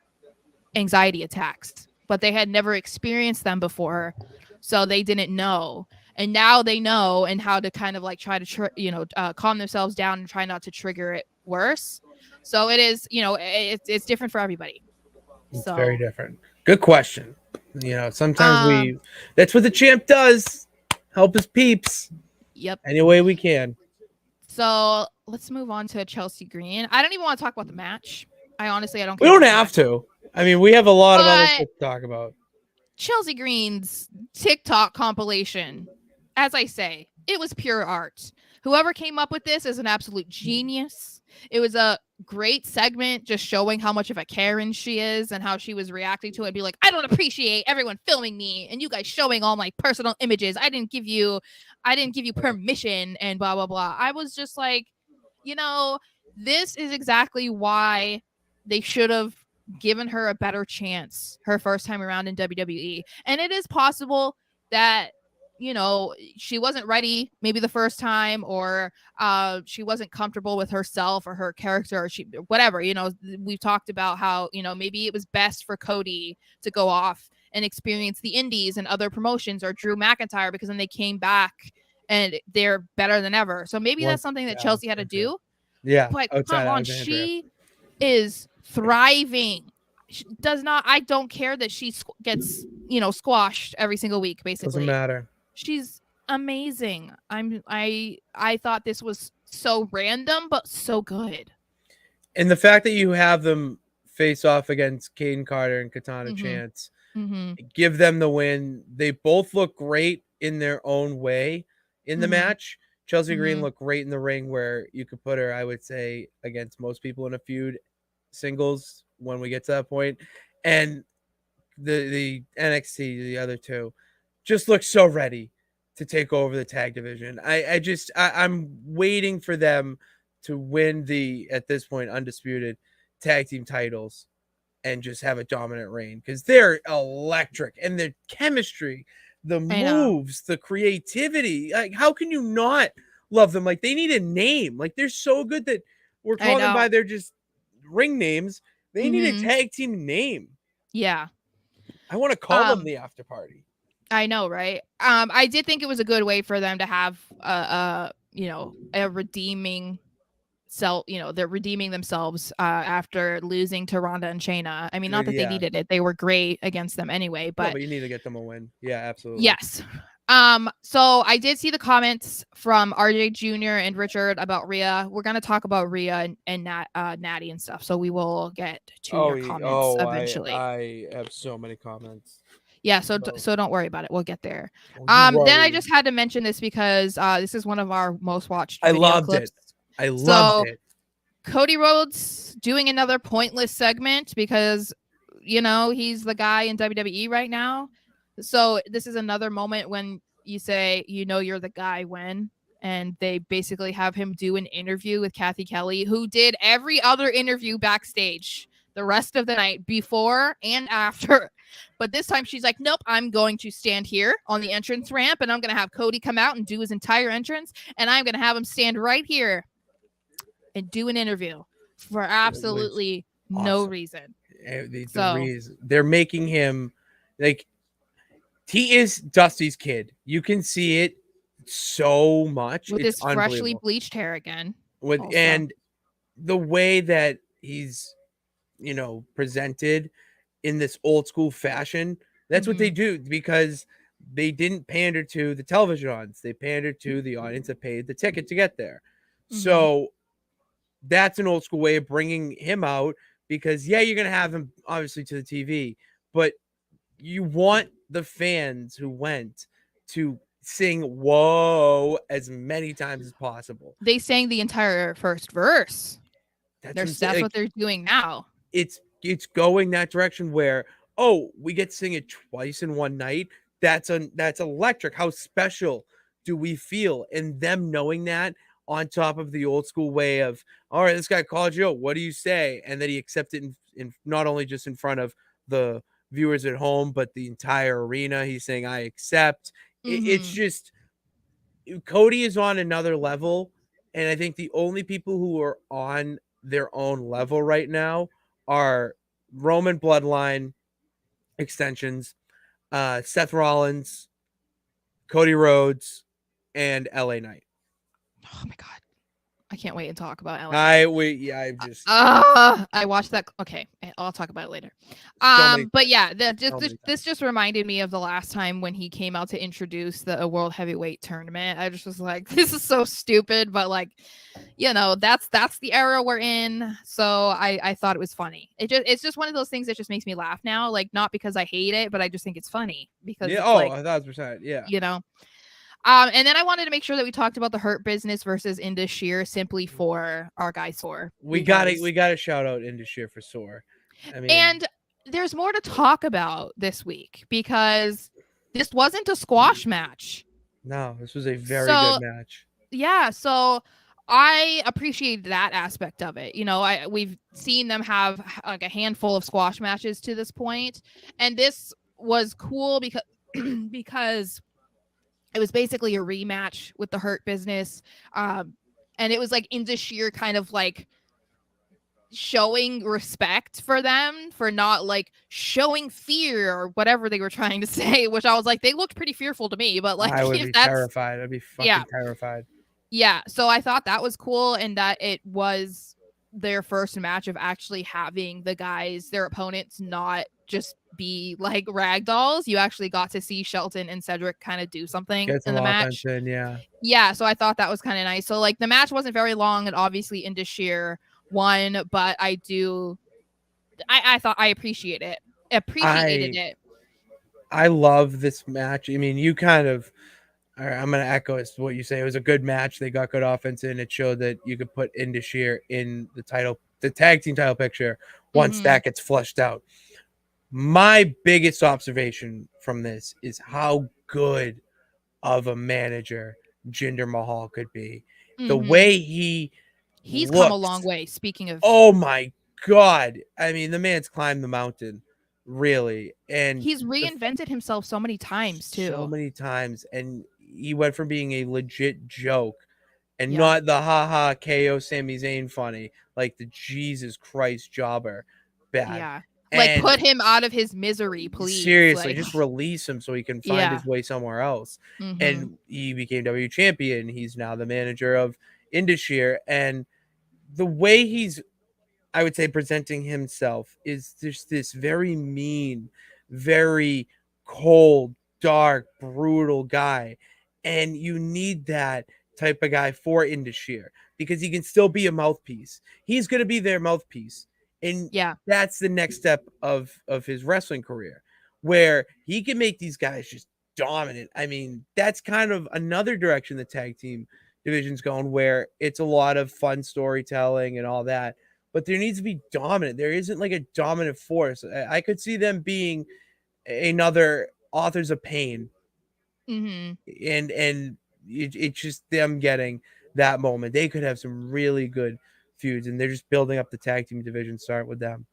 anxiety attacks, but they had never experienced them before, so they didn't know. And now they know, and how to kind of like try to calm themselves down and try not to trigger it worse. So it is, it's different for everybody. It's very So different. Good question. Sometimes um that's what the champ does. Help his peeps yep. any way we can. So let's move on to Chelsea Green. I don't even want to talk about the match. I don't We care don't about the have match. to. I mean, we have a lot of other But stuff to talk about. Chelsea Green's TikTok compilation, as I say, it was pure art. Whoever came up with this is an absolute genius. It was a great segment just showing how much of a Karen she is and how she was reacting to it. Be like, I don't appreciate everyone filming me and you guys showing all my personal images. I didn't give you permission and blah blah blah. I was just like, this is exactly why they should have given her a better chance her first time around in WWE. And it is possible that she wasn't ready maybe the first time, or she wasn't comfortable with herself or her character, or she whatever. We've talked about how maybe it was best for Cody to go off and experience the indies and other promotions, or Drew McIntyre, because then they came back and they're better than ever. So maybe that's something that Chelsea had to do. Yeah, But outside come on, Alexandria. she is thriving. She does not. I don't care that she gets squashed every single week. Doesn't Basically, matter. she's amazing. I thought this was so random, but so good. And the fact that you have them face off against Caden Carter and Katana Mm-hmm. Chance, Mm-hmm. give them the win. They both look great in their own way in the Mm-hmm. match. Chelsea Green Mm-hmm. looked great in the ring, where you could put her, I would say, against most people in a feud singles when we get to that point. And the NXT, the other two, just look so ready to take over the tag division. I'm waiting for them to win the, at this point, undisputed tag team titles and just have a dominant reign, because they're electric, and the chemistry, the I know. moves, the creativity. Like, how can you not love them? Like, they need a name. Like, they're so good that we're I calling them by know. their just ring names. They need a Mm-hmm. tag team name. Yeah. I want to call them Um. the After Party. I know, right? I did think it was a good way for them to have a redeeming self. They're redeeming themselves after losing to Ronda and Shayna. I mean, not that they Yeah. needed it; they were great against them anyway. No, But but you need to get them a win. Yeah, absolutely. yes. So I did see the comments from RJ Jr. and Richard about Rhea. We're gonna talk about Rhea and Natty and stuff. So we will get to your comments eventually. I have so many comments. Yeah, so don't worry about it. We'll get there. You Then I worry. just had to mention this because this is one of our most watched I video loved clips. it. I loved So it. Cody Rhodes doing another pointless segment because he's the guy in WWE right now. So this is another moment when you say you're the guy when, and they basically have him do an interview with Kathy Kelly, who did every other interview backstage the rest of the night before and after. But this time she's like, nope, I'm going to stand here on the entrance ramp and I'm going to have Cody come out and do his entire entrance. And I'm going to have him stand right here and do an interview for absolutely no Awesome. reason. The reason they're making him, like, he is Dusty's kid. You can see it so much. With It's his freshly unbelievable. bleached hair again. And the way that he's, presented in this old school fashion, that's what they do, because they didn't pander to the television audience. They pandered to the audience that paid the ticket to get there. So that's an old school way of bringing him out, because you're going to have him obviously to the TV, but you want the fans who went to sing "Whoa" as many times as possible. They sang the entire first verse. That's what they're doing now. It's going that direction where, we get to sing it twice in one night. That's electric. How special do we feel? And them knowing that on top of the old school way of, all right, this guy called you out. What do you say? And then he accepted in not only just in front of the viewers at home, but the entire arena. He's saying, I accept. It's Mm-hmm. just Cody is on another level. And I think the only people who are on their own level right now are Roman bloodline extensions, Seth Rollins, Cody Rhodes, and LA Knight. Oh my god, I can't wait to talk about LA Knight. I've just I watched that. Okay, I'll talk about it later. so many But yeah, so many this times. just reminded me of the last time when he came out to introduce the World Heavyweight Tournament. I just was like, this is so stupid, but like, that's the era we're in. So I thought it was funny. It's just one of those things that just makes me laugh now. Like, not because I hate it, but I just think it's funny because Yeah, it's oh, like, 1,000%. Yeah. you know. And then I wanted to make sure that we talked about the Hurt Business versus Indus Sheer simply for our guy Sore We because gotta shout out Indus for Sore. I mean, and there's more to talk about this week because this wasn't a squash match. no, this was a very good So match. yeah, so I appreciate that aspect of it. We've seen them have like a handful of squash matches to this point, and this was cool because because it was basically a rematch with the Hurt Business. And it was like Indus Sheer kind of like showing respect for them for not like showing fear or whatever they were trying to say, which I was like, they looked pretty fearful to me, but I like would if be that's terrified. I'd be yeah, fucking terrified. yeah. So I thought that was cool and that it was their first match of actually having the guys, their opponents, not just be like ragdolls. You actually got to see Shelton and Cedric kind of do something Get in some the offense match. in, yeah. Yeah, so I thought that was kind of nice. So like the match wasn't very long, and obviously Indus Sheer won, but I thought I appreciated I it. I love this match. I mean, you kind of I'm gonna echo what you say. It was a good match. They got good offense in. It showed that you could put Indus in the tag team title picture once Mm-hmm. that gets flushed out. My biggest observation from this is how good of a manager Jinder Mahal could be. The Mm-hmm. way he He's come a long looks, way. Speaking of, oh my god! I mean, the man's climbed the mountain, really, and he's the reinvented himself so many times so too. many times, and he went from being a legit joke and Yeah, not the haha KO Sami Zayn funny, like the Jesus Christ jobber bad. yeah. Like And put him out of his misery, please. seriously, Like, just release him so he can find yeah. his way somewhere else. Mm-hmm. And he became W champion. He's now the manager of Indus and the way he's, I would say, presenting himself is just this very mean, very cold, dark, brutal guy. And you need that type of guy for Indus because he can still be a mouthpiece. He's going to be their mouthpiece. And Yeah. that's the next step of his wrestling career, where he can make these guys just dominant. I mean, that's kind of another direction the tag team division's going, where it's a lot of fun storytelling and all that, but there needs to be dominant. There isn't like a dominant force. I could see them being another Authors of Pain, Mm-hmm. and it's just them getting that moment. They could have some really good feuds, and they're just building up the tag team division. Start with them.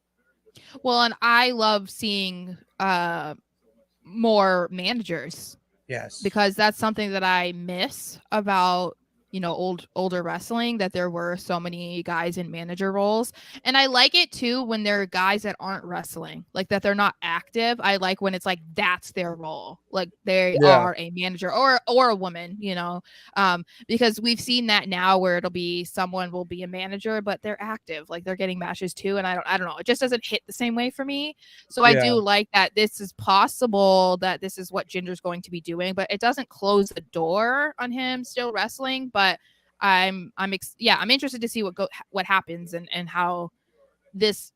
Well, and I love seeing more managers Yes. because that's something that I miss about older wrestling, that there were so many guys in manager roles. And I like it too when there are guys that aren't wrestling, like that they're not active. I like when it's like that's their role, like they Yeah. are a manager or a woman, because we've seen that now where it'll be someone will be a manager but they're active, like they're getting matches too, and I don't know, it just doesn't hit the same way for me. So I Yeah. do like that this is possible, that this is what Ginger's going to be doing, but it doesn't close the door on him still wrestling. But I'm interested to see what happens and how this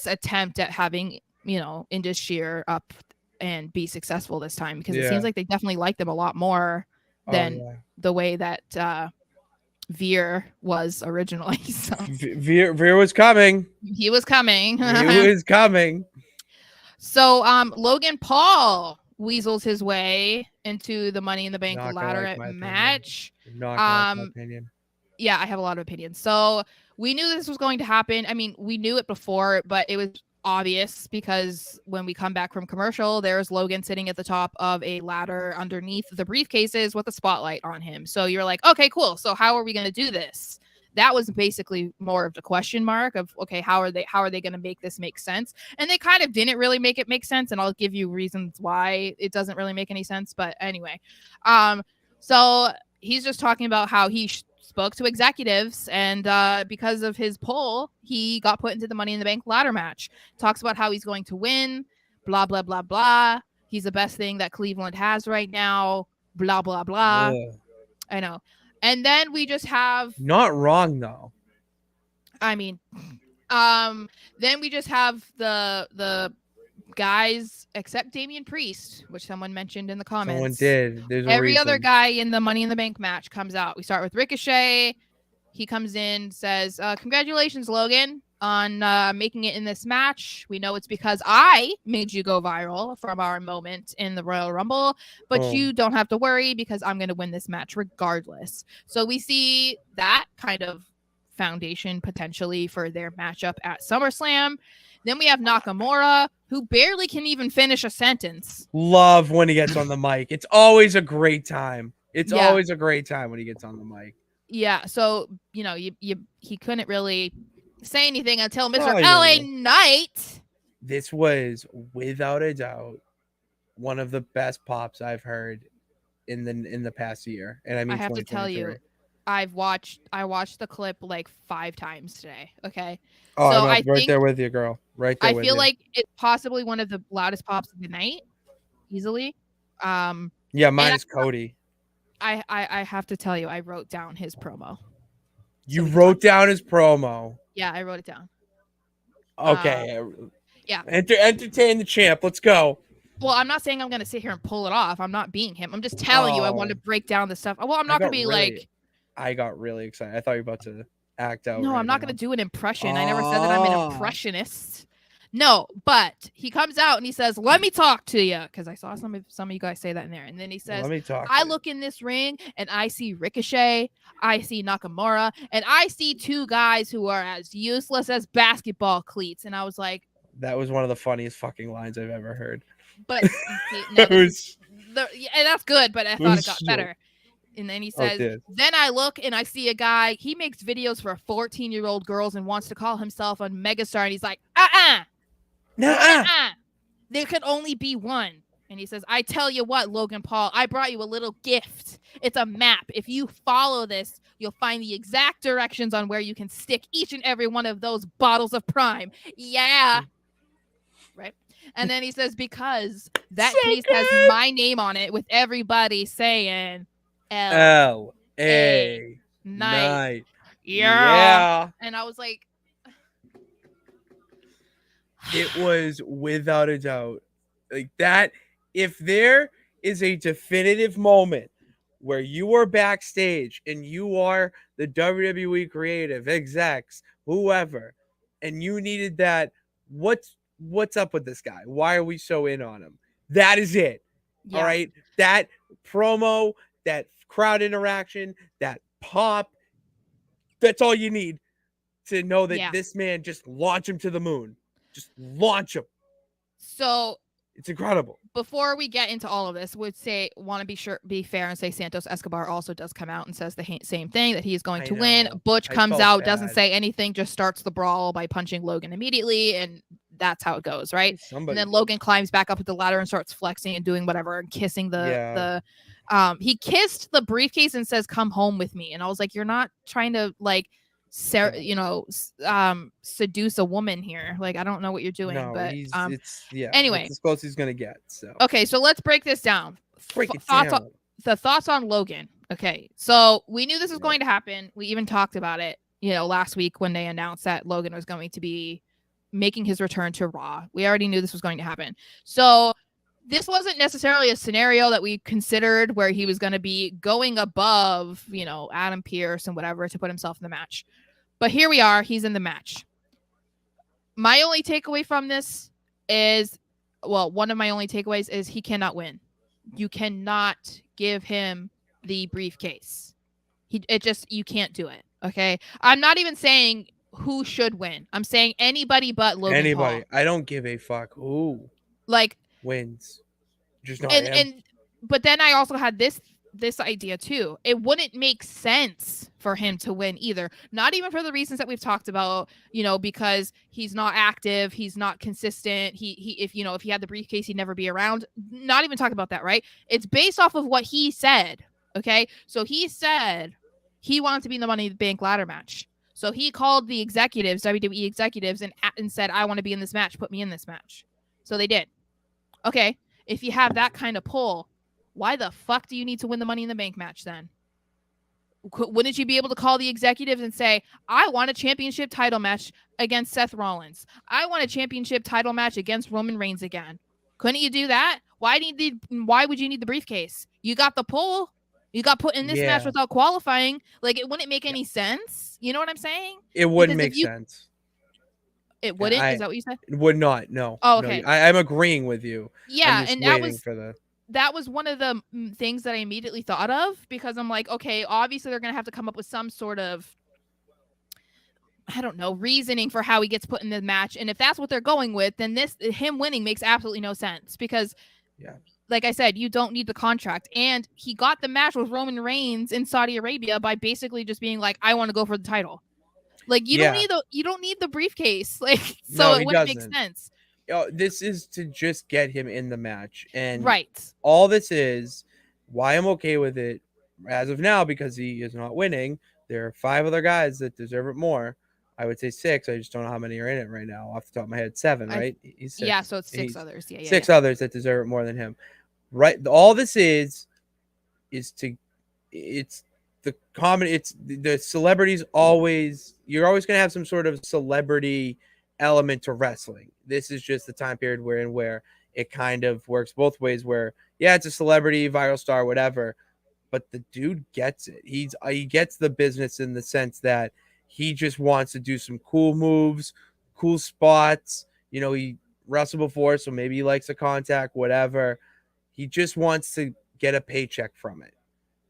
attempt at having Indus Sheer up and be successful this time, because it seems Yeah. like they definitely like them a lot more Oh than yeah. the way that Veer was originally. So Veer was coming. he was coming. He was coming. So Logan Paul weasels his way into the Money in the Bank Not gonna like ladder my opinion. match. You're not gonna like my Um, opinion. yeah, I have a lot of opinions. So we knew this was going to happen. I mean, we knew it before, but it was obvious because when we come back from commercial, there's Logan sitting at the top of a ladder underneath the briefcases with a spotlight on him. So you're like, okay, cool. So how are we going to do this? That was basically more of the question mark of, okay, how are they going to make this make sense? And they kind of didn't really make it make sense. And I'll give you reasons why it doesn't really make any sense. But anyway, so he's just talking about how he spoke to executives, and because of his poll, he got put into the Money in the Bank ladder match. Talks about how he's going to win, blah, blah, blah, blah. He's the best thing that Cleveland has right now, blah, blah, blah. Ugh. I know. And then we just have, Not wrong though. I mean, then we just have the guys except Damian Priest, which someone mentioned in the comments. Someone did. There's a Every reason. other guy in the Money in the Bank match comes out. We start with Ricochet. He comes in, says, congratulations, Logan, on making it in this match. We know it's because I made you go viral from our moment in the Royal Rumble, but you don't have to worry because I'm going to win this match regardless. So we see that kind of foundation potentially for their matchup at SummerSlam. Then we have Nakamura, who barely can even finish a sentence. Love when he gets on the mic. It's always a great time. It's Yeah. always a great time when he gets on the mic. Yeah, so you know, he couldn't really say anything until Mr. Oh, LA yeah. Knight. This was without a doubt one of the best pops I've heard in the past year. And I mean, I have to tell you, 2023. I watched the clip like 5 times today. Okay, Oh, so I'm I right think there with you, girl. Right there I with feel you. like it's possibly one of the loudest pops of the night, easily. Yeah, mine is Cody. I have to tell you, I wrote down his promo. You wrote down his promo. Yeah, I wrote it down. Okay. Yeah. Entertain the champ. Let's go. Well, I'm not saying I'm going to sit here and pull it off. I'm not being him. I'm just telling you I want to break down the stuff. Well, I'm not going to be like... I got really excited. I thought you were about to act out. No, right I'm not now. going to do an impression. I never said that I'm an impressionist. No, but he comes out and he says, "Let me talk to you," because I saw some of you guys say that in there. And then he says, "Let me talk." I look in this ring and I see Ricochet, I see Nakamura, and I see 2 guys who are as useless as basketball cleats. And I was like, that was one of the funniest fucking lines I've ever heard. But see, no, and that's good, but I thought it got better. And then he says, then I look and I see a guy, he makes videos for 14-year-old girls and wants to call himself a megastar. And he's like, there could only be one. And he says, I tell you what, Logan Paul, I brought you a little gift. It's a map. If you follow this, you'll find the exact directions on where you can stick each and every one of those bottles of Prime. Yeah. Right. And then he says, because that case has my name on it with everybody saying L.A. Knight. Yeah. And I was like, it was without a doubt like that. If there is a definitive moment where you are backstage and you are the WWE creative execs, whoever, and you needed that, what's up with this guy? Why are we so in on him? That is it. Yeah. All right. That promo, that crowd interaction, that pop, that's all you need to know that this man, just launch him to the moon. Just launch him. So it's incredible. Before we get into all of this, want to be fair and say Santos Escobar also does come out and says the same thing, that he is going to win. Butch comes out, doesn't say anything, just starts the brawl by punching Logan immediately, and that's how it goes, right? And then Logan climbs back up with the ladder and starts flexing and doing whatever and kissing he kissed the briefcase and says, "Come home with me." And I was like, you're not trying to seduce a woman here. Like, I don't know what you're doing. No, but anyway, it's as close as he's gonna get. So okay, so let's break this down. The thoughts on Logan. Okay, so we knew this was going to happen. We even talked about it, last week when they announced that Logan was going to be making his return to Raw. We already knew this was going to happen. So this wasn't necessarily a scenario that we considered where he was going to be going above, Adam Pearce and whatever to put himself in the match. But here we are. He's in the match. My only takeaway from this is well, one of my only takeaways is he cannot win. You cannot give him the briefcase. You can't do it. Okay. I'm not even saying who should win. I'm saying anybody but Logan Anybody. Paul. I don't give a fuck who Like, wins. Just not him. and but then I also had this idea too. It wouldn't make sense for him to win either. Not even for the reasons that we've talked about, because he's not active, he's not consistent. He if if he had the briefcase, he'd never be around. Not even talk about that, right? It's based off of what he said. Okay? So he said he wanted to be in the Money in the Bank ladder match. So he called the executives, WWE executives, and said, I want to be in this match. Put me in this match. So they did. Okay. If you have that kind of pull, why the fuck do you need to win the Money in the Bank match then? Wouldn't you be able to call the executives and say, I want a championship title match against Seth Rollins. I want a championship title match against Roman Reigns again. Couldn't you do that? Why would you need the briefcase? You got the pull. You got put in this match without qualifying. Like, it wouldn't make any sense. You know what I'm saying? It wouldn't make sense. It wouldn't? Is that what you said? It would not. No. Oh, okay. No, I'm agreeing with you. Yeah, I'm just and waiting for the... that was one of the things that I immediately thought of, because I'm like, okay, obviously they're going to have to come up with some sort of, I don't know, reasoning for how he gets put in the match. And if that's what they're going with, then him winning makes absolutely no sense, because like I said, you don't need the contract. And he got the match with Roman Reigns in Saudi Arabia by basically just being like, I want to go for the title. Like, you don't need the briefcase. Like, so no, it wouldn't make sense. This is to just get him in the match. And right. All this is why I'm okay with it as of now, because he is not winning. There are 5 other guys that deserve it more. I would say 6. I just don't know how many are in it right now. Off the top of my head, 7, right? He's 6. Yeah, so it's 6 others. Yeah, 6 others that deserve it more than him. Right. All this is the common. It's the celebrities always. You're always going to have some sort of celebrity element to wrestling. This is just the time period where it kind of works both ways, where it's a celebrity, viral star, whatever, but the dude gets it. He gets the business in the sense that he just wants to do some cool moves, cool spots. He wrestled before, so maybe he likes the contact, whatever. He just wants to get a paycheck from it,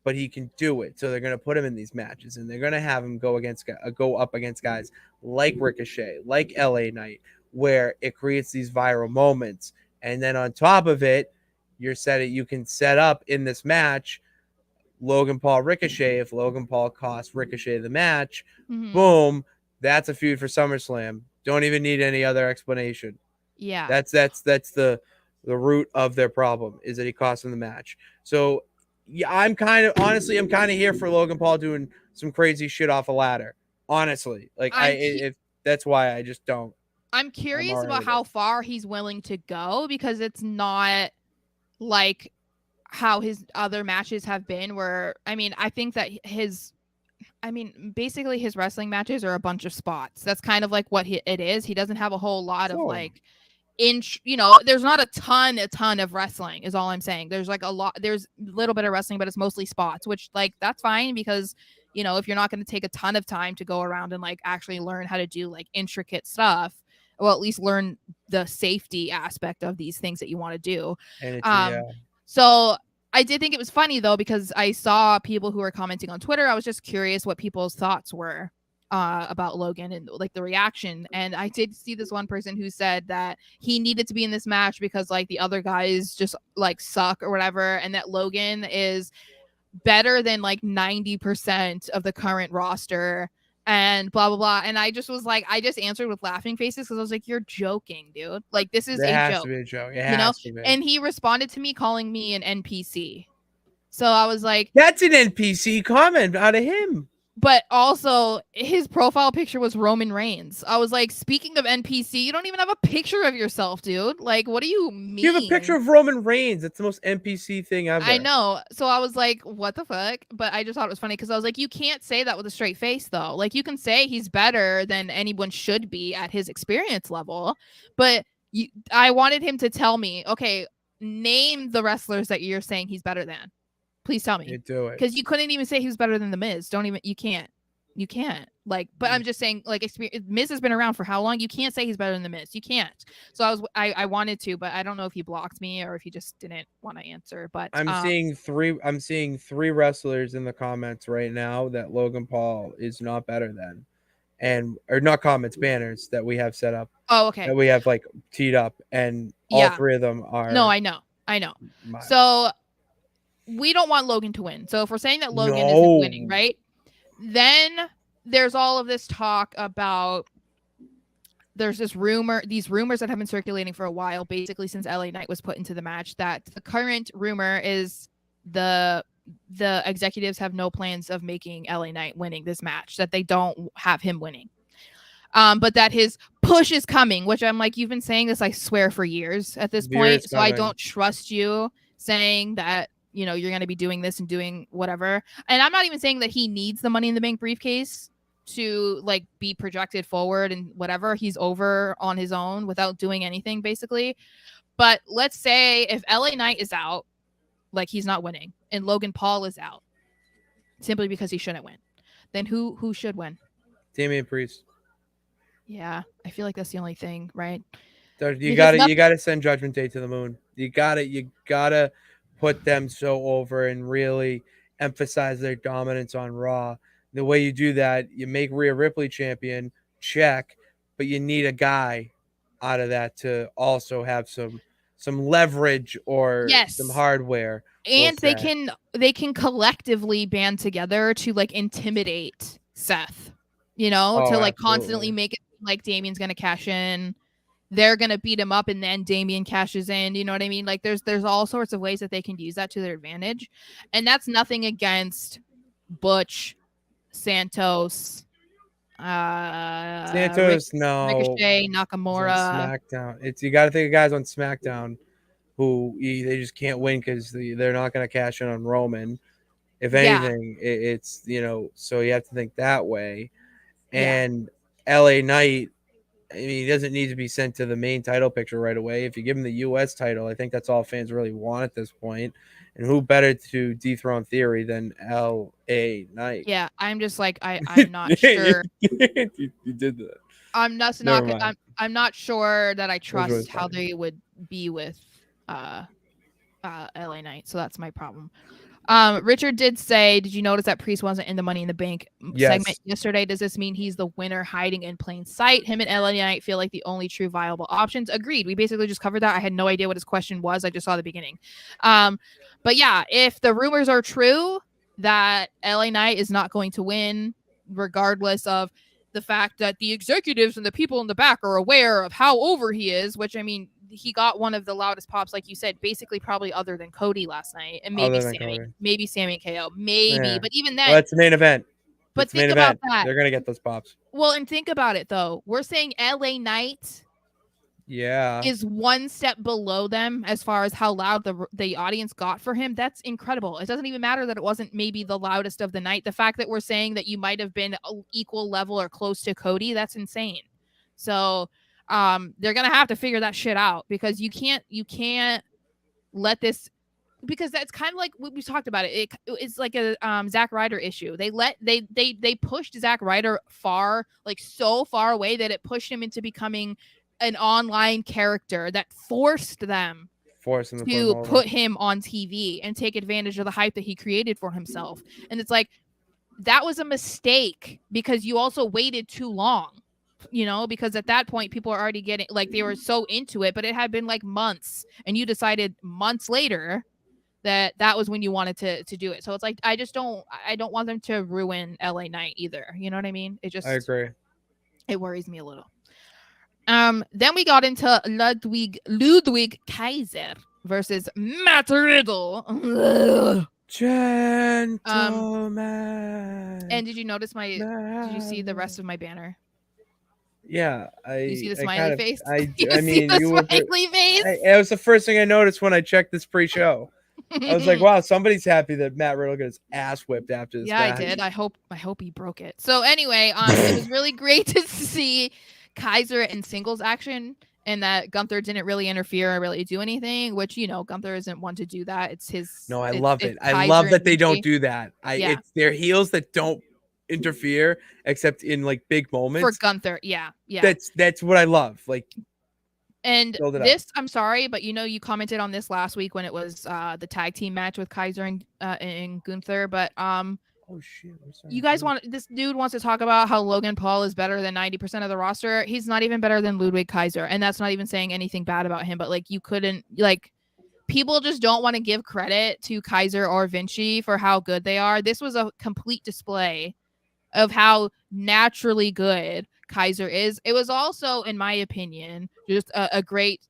but he can do it. So they're going to put him in these matches, and they're going to have him go up against guys like Ricochet, like LA Knight, where it creates these viral moments. And then on top of it, you can set up in this match Logan Paul Ricochet. If Logan Paul costs Ricochet the match, boom, that's a feud for SummerSlam. Don't even need any other explanation. Yeah. That's the root of their problem, is that he cost him the match. So yeah, I'm kind of here for Logan Paul doing some crazy shit off a ladder. Honestly, like if that's why I just don't. I'm curious about how far he's willing to go, because it's not like how his other matches have been, where, I mean, I think that basically his wrestling matches are a bunch of spots. That's kind of like what it is. He doesn't have a whole lot of like there's not a ton of wrestling, is all I'm saying. There's like there's a little bit of wrestling, but it's mostly spots, which, like, that's fine, because if you're not going to take a ton of time to go around and like actually learn how to do like intricate stuff, well, at least learn the safety aspect of these things that you want to do. So I did think it was funny though, because I saw people who were commenting on Twitter. I was just curious what people's thoughts were about Logan and like the reaction. And I did see this one person who said that he needed to be in this match because like the other guys just like suck or whatever, and that Logan is better than like 90% of the current roster and blah blah blah. And I just was like, I just answered with laughing faces, because I was like, you're joking, dude. Like, this is a joke. To be a joke. And he responded to me calling me an NPC. So I was like, that's an NPC comment out of him. But also, his profile picture was Roman Reigns. I was like, speaking of NPC, you don't even have a picture of yourself, dude. Like, what do you mean? You have a picture of Roman Reigns. That's the most NPC thing ever. I know. So I was like, what the fuck? But I just thought it was funny, because I was like, you can't say that with a straight face, though. Like, you can say he's better than anyone should be at his experience level. But I wanted him to tell me, okay, name the wrestlers that you're saying he's better than. Please tell me. You do it. Because you couldn't even say he was better than The Miz. You can't. You can't. Like, but I'm just saying, like, Miz has been around for how long? You can't say he's better than the Miz. You can't. So I wanted to, but I don't know if he blocked me or if he just didn't want to answer. But I'm seeing three wrestlers in the comments right now that Logan Paul is not better than, and or not comments, banners that we have set up, oh, okay, that we have like teed up, and all yeah, three of them no, are I know. my So we don't want Logan to win. So if we're saying that Logan isn't winning, no. right? Then there's all of this talk about these rumors that have been circulating for a while, basically since LA Knight was put into the match, that the current rumor is the executives have no plans of making LA Knight winning this match, that they don't have him winning. But that his push is coming, which I'm like, you've been saying this, I swear, for years at this point. So I don't trust you saying that, you know, you're going to be doing this and doing whatever. And I'm not even saying that he needs the Money in the Bank briefcase to like be projected forward and whatever. He's over on his own without doing anything, basically. But let's say if LA Knight is out, like he's not winning, and Logan Paul is out simply because he shouldn't win, then who should win? Damian Priest. Yeah, I feel like that's the only thing, right? You gotta send Judgment Day to the moon. You gotta put them so over and really emphasize their dominance on Raw. The way you do that, you make Rhea Ripley champion, check, but you need a guy out of that to also have some leverage or some hardware. And they can collectively band together to like intimidate Seth, you know, to like constantly make it like Damien's gonna cash in. They're gonna beat him up and then Damien cashes in. You know what I mean? Like there's all sorts of ways that they can use that to their advantage. And that's nothing against Butch, Santos, no, Ricochet, Nakamura. SmackDown. You got to think of guys on SmackDown who they just can't win because they're not going to cash in on Roman. If anything, it's, you know, so you have to think that way. And LA Knight, I mean, he doesn't need to be sent to the main title picture right away. If you give him the U.S. title, I think that's all fans really want at this point. And who better to dethrone Theory than L.A. Knight? Yeah, I'm just like I'm not sure. You did that. I'm not sure that I trust really how they would be with LA Knight. So that's my problem. Richard did say, did you notice that Priest wasn't in the Money in the Bank segment yesterday? Does this mean he's the winner hiding in plain sight? Him and LA Knight feel like the only true viable options. Agreed. We basically just covered that. I had no idea what his question was. I just saw the beginning. But yeah, if the rumors are true that LA Knight is not going to win, regardless of the fact that the executives and the people in the back are aware of how over he is, which, I mean, he got one of the loudest pops, like you said, basically probably other than Cody last night, and maybe Sammy and KO, maybe, but even then, that's the main event. But think about that. They're gonna get those pops. Well, and think about it though. We're saying LA Knight, is one step below them as far as how loud the audience got for him. That's incredible. It doesn't even matter that it wasn't maybe the loudest of the night. The fact that we're saying that you might have been equal level or close to Cody, that's insane. So they're gonna have to figure that shit out, because you can't let this, because that's kind of like what we talked about. It's like a Zack Ryder issue. They pushed Zack Ryder so far away that it pushed him into becoming an online character that forced them to put him on TV and take advantage of the hype that he created for himself. And it's like, that was a mistake, because you also waited too long, you know, because at that point people are already getting, like, they were so into it, but it had been like months, and you decided months later that was when you wanted to do it. So it's like, I don't want them to ruin LA Knight either. You know what I mean? I agree. It worries me a little. Then we got into Ludwig Kaiser versus Matt Riddle. Gentleman. And did you notice did you see the rest of my banner? Yeah, you see the smiley face? I mean, it was the first thing I noticed when I checked this pre-show. I was like, wow, somebody's happy that Matt Riddle got his ass whipped after this match. I did. I hope he broke it. So anyway, it was really great to see Kaiser in singles action, and that Gunther didn't really interfere or really do anything, which, you know, Gunther isn't one to do that. It's his. No, I love it. I love that they don't do that. It's their heels that don't interfere except in like big For moments. Gunther. Yeah. Yeah. That's what I love. Like And build it up. this, I'm sorry, but you commented on this last week when it was the tag team match with Kaiser and Gunther. But Oh shit! I'm sorry. you guys want this dude wants to talk about how Logan Paul is better than 90% of the roster. He's not even better than Ludwig Kaiser, and that's not even saying anything bad about him. But like, you couldn't like. People just don't want to give credit to Kaiser or Vinci for how good they are. This was a complete display of how naturally good Kaiser is. It was also, in my opinion, just a great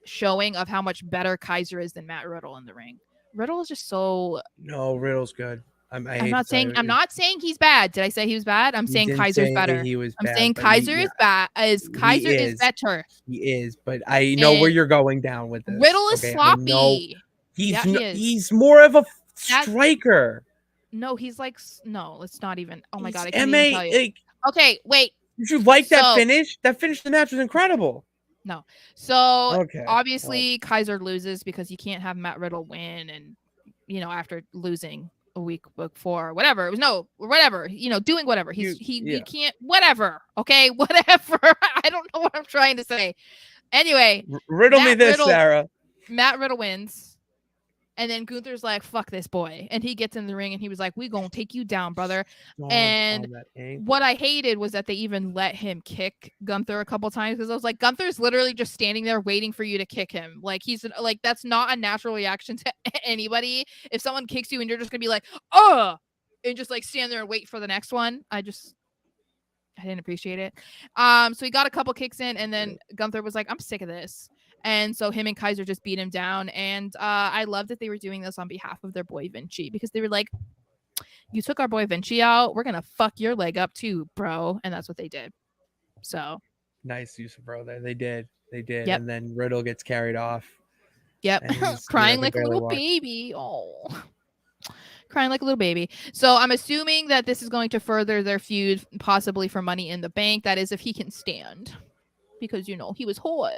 showing of how much better Kaiser is than Matt Riddle in the ring. Riddle is just so. No, Riddle's good. I I'm hate not to tell saying you, I'm not saying he's bad. Did I say he was bad? I'm you saying didn't Kaiser's say better. he was I'm bad, saying but Kaiser is bad. he Kaiser is is. better. He is, but I know where And you're going down with this. Riddle is Okay, I know sloppy. Yeah, he is. he's more of a That striker. no, he's like no. It's not even. Oh my He's god, I can't even MA. tell you. Like, Okay, wait. did you like that So finish? That finish of the match was incredible. no. So Okay. obviously Kaiser loses because you can't have Matt Riddle win and after losing a week before, whatever. It was whatever, doing whatever. You can't whatever. Okay, whatever. I don't know what I'm trying to say. Anyway, Riddle me this, Sarah. Matt Riddle wins. And then Gunther's like, fuck this boy. And he gets in the ring and he was like, we gonna take you down, brother. And what I hated was that they even let him kick Gunther a couple times because I was like, Gunther's literally just standing there waiting for you to kick him. Like he's like, that's not a natural reaction to anybody. If someone kicks you and you're just gonna be like, oh, and just like stand there and wait for the next one. I didn't appreciate it. So he got a couple kicks in and then Gunther was like, I'm sick of this. And so him and Kaiser just beat him down. And I love that they were doing this on behalf of their boy Vinci because they were like, you took our boy Vinci out. We're going to fuck your leg up too, bro. And that's what they did. So. Nice use of bro there. They did. Yep. And then Riddle gets carried off. Yep. Crying like a little baby. Oh. Crying like a little baby. So I'm assuming that this is going to further their feud, possibly for Money in the Bank. That is if he can stand. Because, he was hot.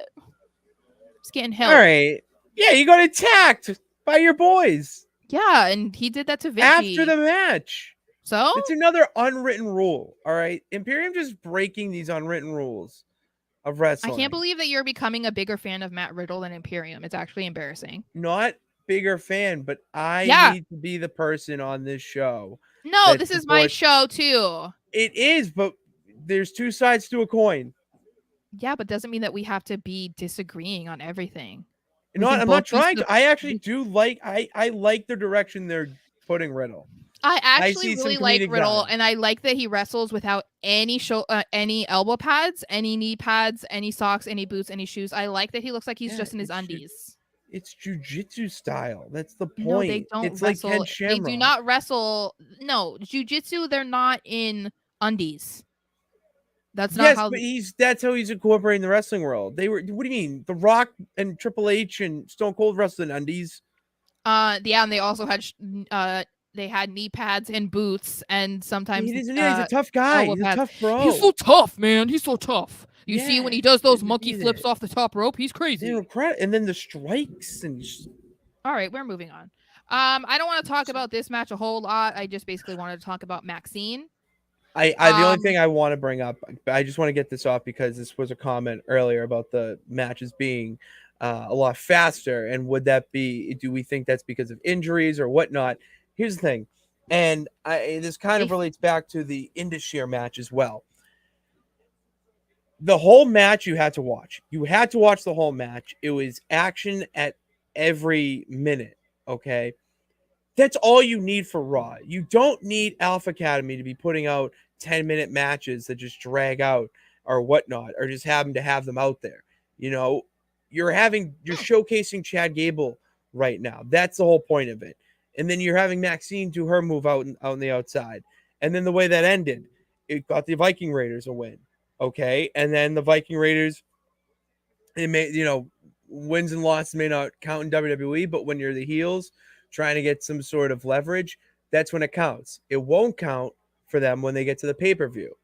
He's getting help. All right. Yeah, you got attacked by your boys. Yeah, and he did that to Vinci. After the match. So? It's another unwritten rule, all right? Imperium just breaking these unwritten rules of wrestling. I can't believe that you're becoming a bigger fan of Matt Riddle than Imperium. It's actually embarrassing. Not bigger fan, but I need to be the person on this show. No, this is my show too. It is, but there's two sides to a coin. Yeah, but doesn't mean that we have to be disagreeing on everything. No, I'm not trying to. I actually do like. I like the direction they're putting Riddle. I actually really like Riddle, and I like that he wrestles without any any elbow pads, any knee pads, any socks, any boots, any shoes. I like that he looks like he's just in his undies. It's jujitsu style. That's the point. No, they don't it's wrestle. Like Ken Shamrock. They do not wrestle. No, jujitsu. They're not in undies. That's not how. But that's how he's incorporating the wrestling world. They were. What do you mean? The Rock and Triple H and Stone Cold wrestling undies. Yeah, and they also had they had knee pads and boots, and sometimes he's a tough guy. He's a tough bro. He's so tough, man. He's so tough. You see when he does those monkey flips off the top rope, he's crazy. And then the strikes and. All right, we're moving on. I don't want to talk about this match a whole lot. I just basically wanted to talk about Maxine. The only thing I want to bring up, I just want to get this off because this was a comment earlier about the matches being a lot faster. And would that be, do we think that's because of injuries or whatnot? Here's the thing. And this kind of relates back to the Indus-Sher match as well. The whole match you had to watch. You had to watch the whole match. It was action at every minute. Okay. That's all you need for Raw. You don't need Alpha Academy to be putting out 10-minute matches that just drag out or whatnot, or just happen to have them out there. You're showcasing Chad Gable right now. That's the whole point of it. And then you're having Maxine do her move out on the outside. And then the way that ended, it got the Viking Raiders a win. Okay. And then the Viking Raiders, it may, wins and losses may not count in WWE, but when you're the heels trying to get some sort of leverage, that's when it counts. It won't count for them when they get to the pay-per-view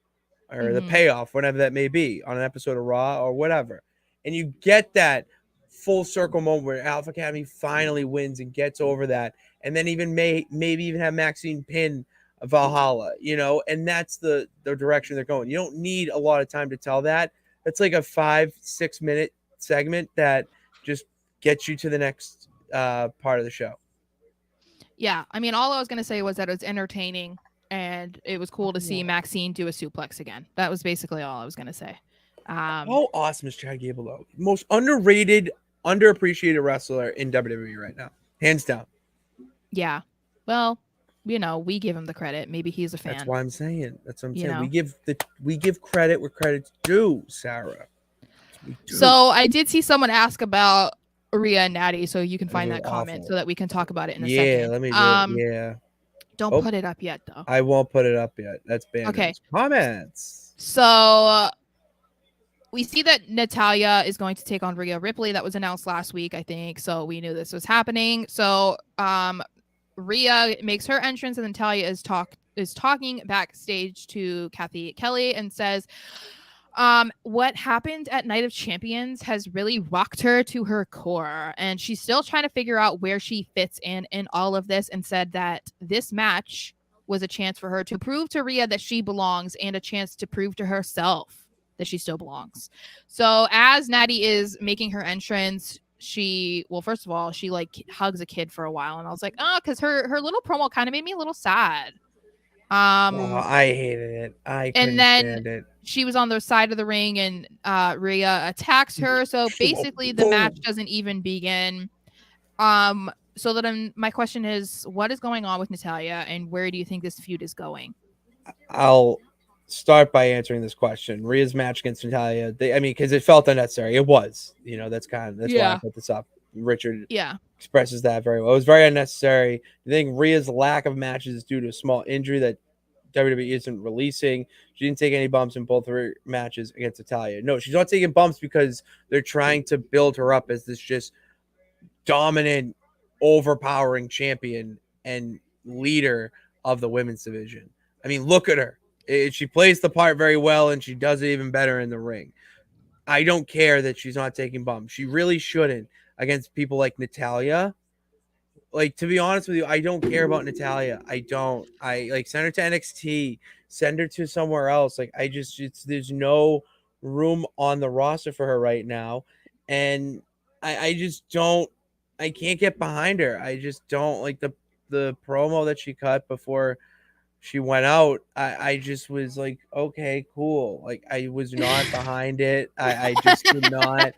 or the payoff, whatever that may be, on an episode of Raw or whatever. And you get that full circle moment where Alpha Academy finally wins and gets over that. And then even maybe even have Maxine pin Valhalla, and that's the direction they're going. You don't need a lot of time to tell that. It's like a 5-6 minute segment that just gets you to the next part of the show. Yeah, I mean, all I was gonna say was that it was entertaining, and it was cool to see Maxine do a suplex again. That was basically all I was gonna say. How awesome is Chad Gable though? Most underrated, underappreciated wrestler in WWE right now, hands down. Yeah, well, we give him the credit. Maybe he's a fan. That's why I'm saying. That's what I'm saying. know? We give credit where credit's due, Sarah. We do. So I did see someone ask about Rhea and Natty, so you can find was that comment awful. so that we can talk about it in a Yeah, second. let me do it. Yeah. Don't put it up yet, though. I won't put it up yet. That's banned. Okay. Comments. So we see that Natalya is going to take on Rhea Ripley. That was announced last week, I think. So we knew this was happening. So Rhea makes her entrance, and Natalya is talking backstage to Kathy Kelly and says, what happened at Night of Champions has really rocked her to her core, and she's still trying to figure out where she fits in all of this, and said that this match was a chance for her to prove to Rhea that she belongs, and a chance to prove to herself that she still belongs. So as Natty is making her entrance, first of all, she like hugs a kid for a while, and I was like, oh, because her little promo kind of made me a little sad. I hated it. I couldn't stand it. She was on the side of the ring, and Rhea attacks her. So basically, the match doesn't even begin. So then my question is, what is going on with Natalya, and where do you think this feud is going? I'll start by answering this question. Rhea's match against Natalya, because it felt unnecessary. It was, that's why I put this up. Richard expresses that very well. It was very unnecessary. I think Rhea's lack of matches is due to a small injury that WWE isn't releasing. She didn't take any bumps in both of her matches against Natalya. No, she's not taking bumps because they're trying to build her up as this just dominant, overpowering champion and leader of the women's division. I mean, look at her. She plays the part very well, and she does it even better in the ring. I don't care that she's not taking bumps. She really shouldn't against people like Natalya. Like, to be honest with you, I don't care about Natalya. I don't. I like send her to NXT, send her to somewhere else. Like, there's no room on the roster for her right now, and I just don't. I can't get behind her. I just don't like the promo that she cut before she went out. I just was like, okay, cool. Like, I was not behind it. I just did not.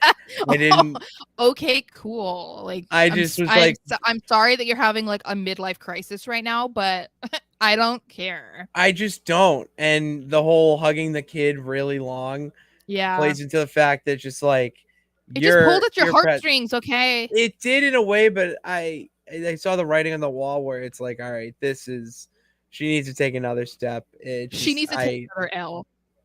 I didn't. Okay, cool. Like, I'm sorry that you're having like a midlife crisis right now, but I don't care. I just don't. And the whole hugging the kid really long plays into the fact that just like it just pulled at your heartstrings. Okay, it did in a way, but I saw the writing on the wall where it's like, all right, she needs to take another step. She needs to take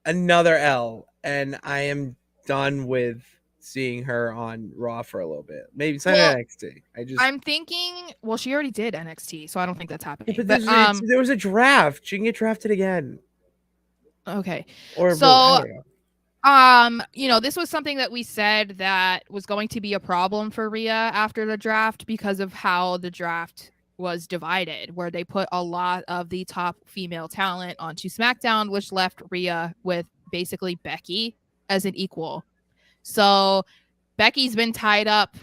another L, and I am done with seeing her on Raw for a little bit. Maybe sign NXT. I'm thinking. Well, she already did NXT, so I don't think that's happening. But there was a draft. She can get drafted again. Okay. Or so, this was something that we said that was going to be a problem for Rhea after the draft because of how the draft was divided, where they put a lot of the top female talent onto SmackDown, which left Rhea with basically Becky as an equal. So Becky's been tied up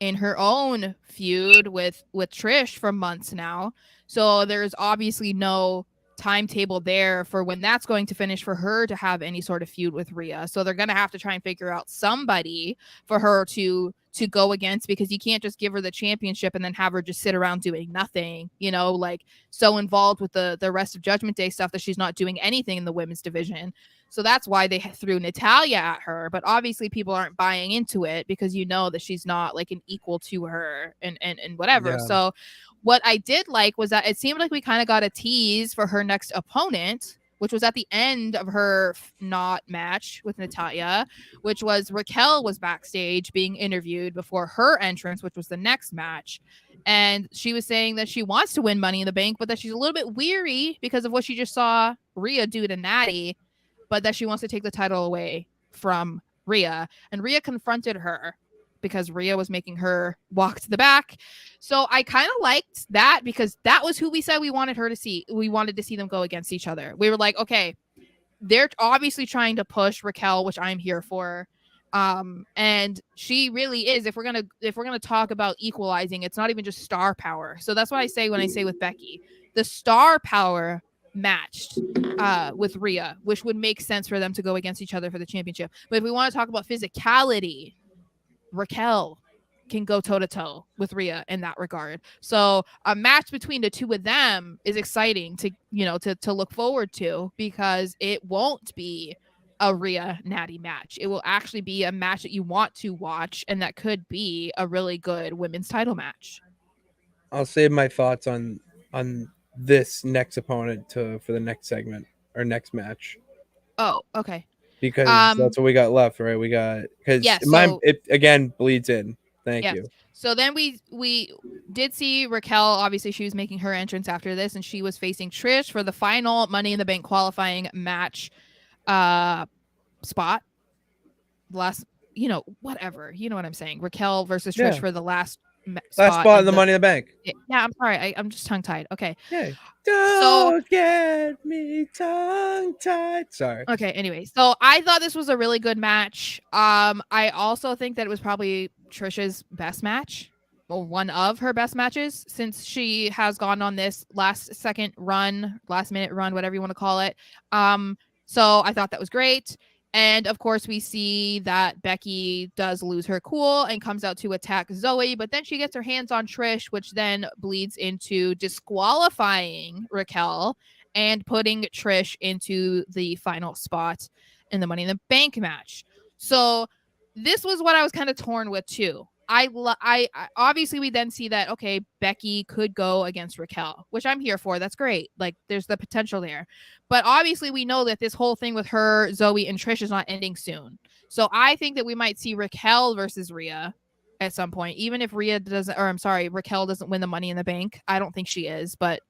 in her own feud with Trish for months now. So there's obviously no timetable there for when that's going to finish for her to have any sort of feud with Rhea. So they're going to have to try and figure out somebody for her to go against, because you can't just give her the championship and then have her just sit around doing nothing, like so involved with the rest of Judgment Day stuff that she's not doing anything in the women's division. So that's why they threw Natalya at her. But obviously people aren't buying into it because that she's not like an equal to her and whatever. Yeah. So what I did like was that it seemed like we kind of got a tease for her next opponent, which was at the end of her not match with Natalya, which was Raquel was backstage being interviewed before her entrance, which was the next match. And she was saying that she wants to win Money in the Bank, but that she's a little bit weary because of what she just saw Rhea do to Natty, but that she wants to take the title away from Rhea. And Rhea confronted her because Rhea was making her walk to the back. So I kind of liked that because that was who we said we wanted her to see. We wanted to see them go against each other. We were like, okay, they're obviously trying to push Raquel, which I'm here for. And she really is. If we're gonna talk about equalizing, it's not even just star power. So that's what I say when I say with Becky, the star power matched with Rhea, which would make sense for them to go against each other for the championship. But if we want to talk about physicality, Raquel can go toe to toe with Rhea in that regard. So a match between the two of them is exciting to to look forward to, because it won't be a Rhea Natty match. It will actually be a match that you want to watch, and that could be a really good women's title match. I'll save my thoughts on this next opponent for the next segment or next match. Oh, okay. Because that's what we got left, right? We got because it again bleeds in. Thank you. So then we did see Raquel. Obviously, she was making her entrance after this, and she was facing Trish for the final Money in the Bank qualifying match spot. Last, whatever. You know what I'm saying? Raquel versus Trish for the last spot in the Money in the Bank. Yeah, I'm sorry. I'm just tongue tied. Okay. Yeah. Don't get me tongue tied. Sorry. Okay. Anyway, so I thought this was a really good match. I also think that it was probably Trish's best match, or one of her best matches, since she has gone on this last minute run, whatever you want to call it. So I thought that was great. And of course, we see that Becky does lose her cool and comes out to attack Zoe, but then she gets her hands on Trish, which then bleeds into disqualifying Raquel and putting Trish into the final spot in the Money in the Bank match. So this was what I was kind of torn with too. I obviously we then see that, okay, Becky could go against Raquel, which I'm here for. That's great. Like, there's the potential there. But obviously we know that this whole thing with her, Zoe, and Trish is not ending soon. So I think that we might see Raquel versus Rhea at some point, even if Raquel doesn't win the Money in the Bank. I don't think she is, but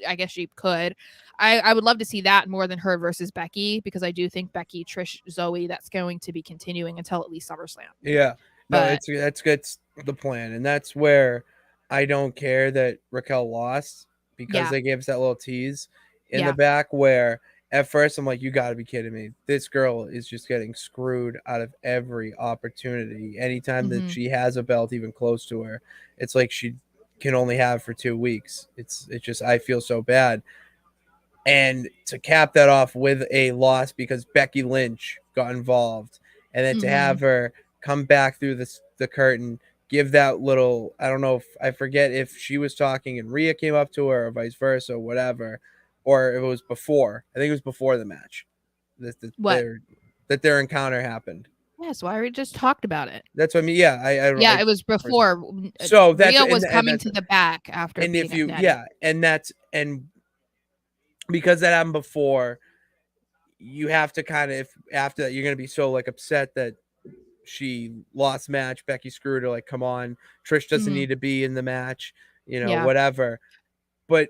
I guess she could. I would love to see that more than her versus Becky, because I do think Becky, Trish, Zoe, that's going to be continuing until at least SummerSlam. Yeah. No, that's the plan, and that's where I don't care that Raquel lost, because they gave us that little tease in the back where at first I'm like, you got to be kidding me. This girl is just getting screwed out of every opportunity. Anytime that she has a belt even close to her, it's like she can only have for 2 weeks. It's just, I feel so bad. And to cap that off with a loss because Becky Lynch got involved, and then to have her come back through the curtain, give that little, I don't know if, I forget if she was talking and Rhea came up to her or vice versa, or whatever, or if it was before. I think it was before the match that their encounter happened. Yeah, so I already just talked about it. That's what I mean. Yeah, I don't know. It was before. So Rhea was coming to the back after. And if you, and because that happened before, you have to kind of, if after that, you're going to be so like upset that she lost match, Becky screwed her, like, come on, Trish doesn't need to be in the match, whatever. But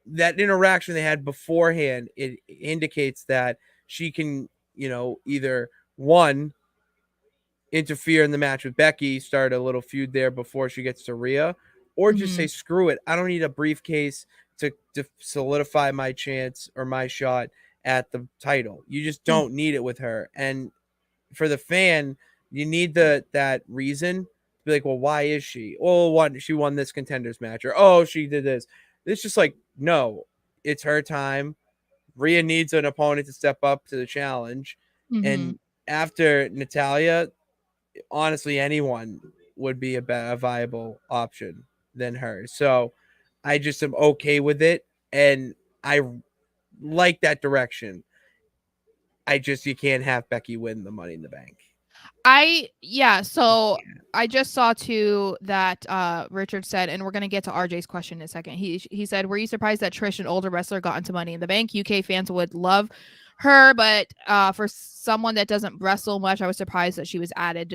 that interaction they had beforehand, it indicates that she can, either one, interfere in the match with Becky, start a little feud there before she gets to Rhea, or just say, screw it, I don't need a briefcase to solidify my chance or my shot at the title. You just don't need it with her. And for the fan, you need that reason to be like, well, why is she? Oh, she won this contenders match, or oh, she did this. It's just like, no, it's her time. Rhea needs an opponent to step up to the challenge. And after Natalya, honestly, anyone would be a viable option than her. So I just am okay with it, and I like that direction. You can't have Becky win the Money in the Bank. So I just saw too that Richard said, and we're gonna get to RJ's question in a second. He said, were you surprised that Trish, an older wrestler, got into Money in the Bank? UK fans would love her, but for someone that doesn't wrestle much, I was surprised that she was added.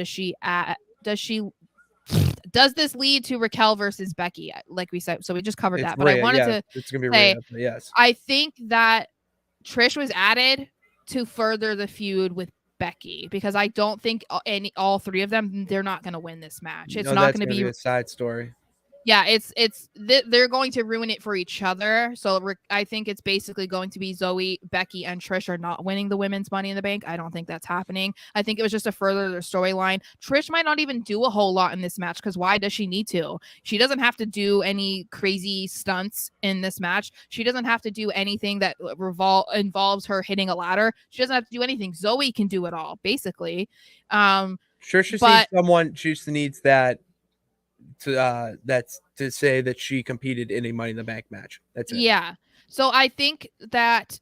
Does this lead to Raquel versus Becky? Like we said, so we just covered that. But Rhea, I wanted to it's gonna be say, Rhea, yes. I think that Trish was added to further the feud with Becky, because I don't think all three of them, they're not going to win this match. It's No, not that's going to gonna be be. a side story. Yeah, they're going to ruin it for each other. So I think it's basically going to be Zoe, Becky, and Trish are not winning the women's Money in the Bank. I don't think that's happening. I think it was just to further their storyline. Trish might not even do a whole lot in this match, because why does she need to? She doesn't have to do any crazy stunts in this match. She doesn't have to do anything that involves her hitting a ladder. She doesn't have to do anything. Zoe can do it all, basically. Trish just needs But someone. She just needs that's to say that she competed in a Money in the Bank match. That's it. yeah. So I think that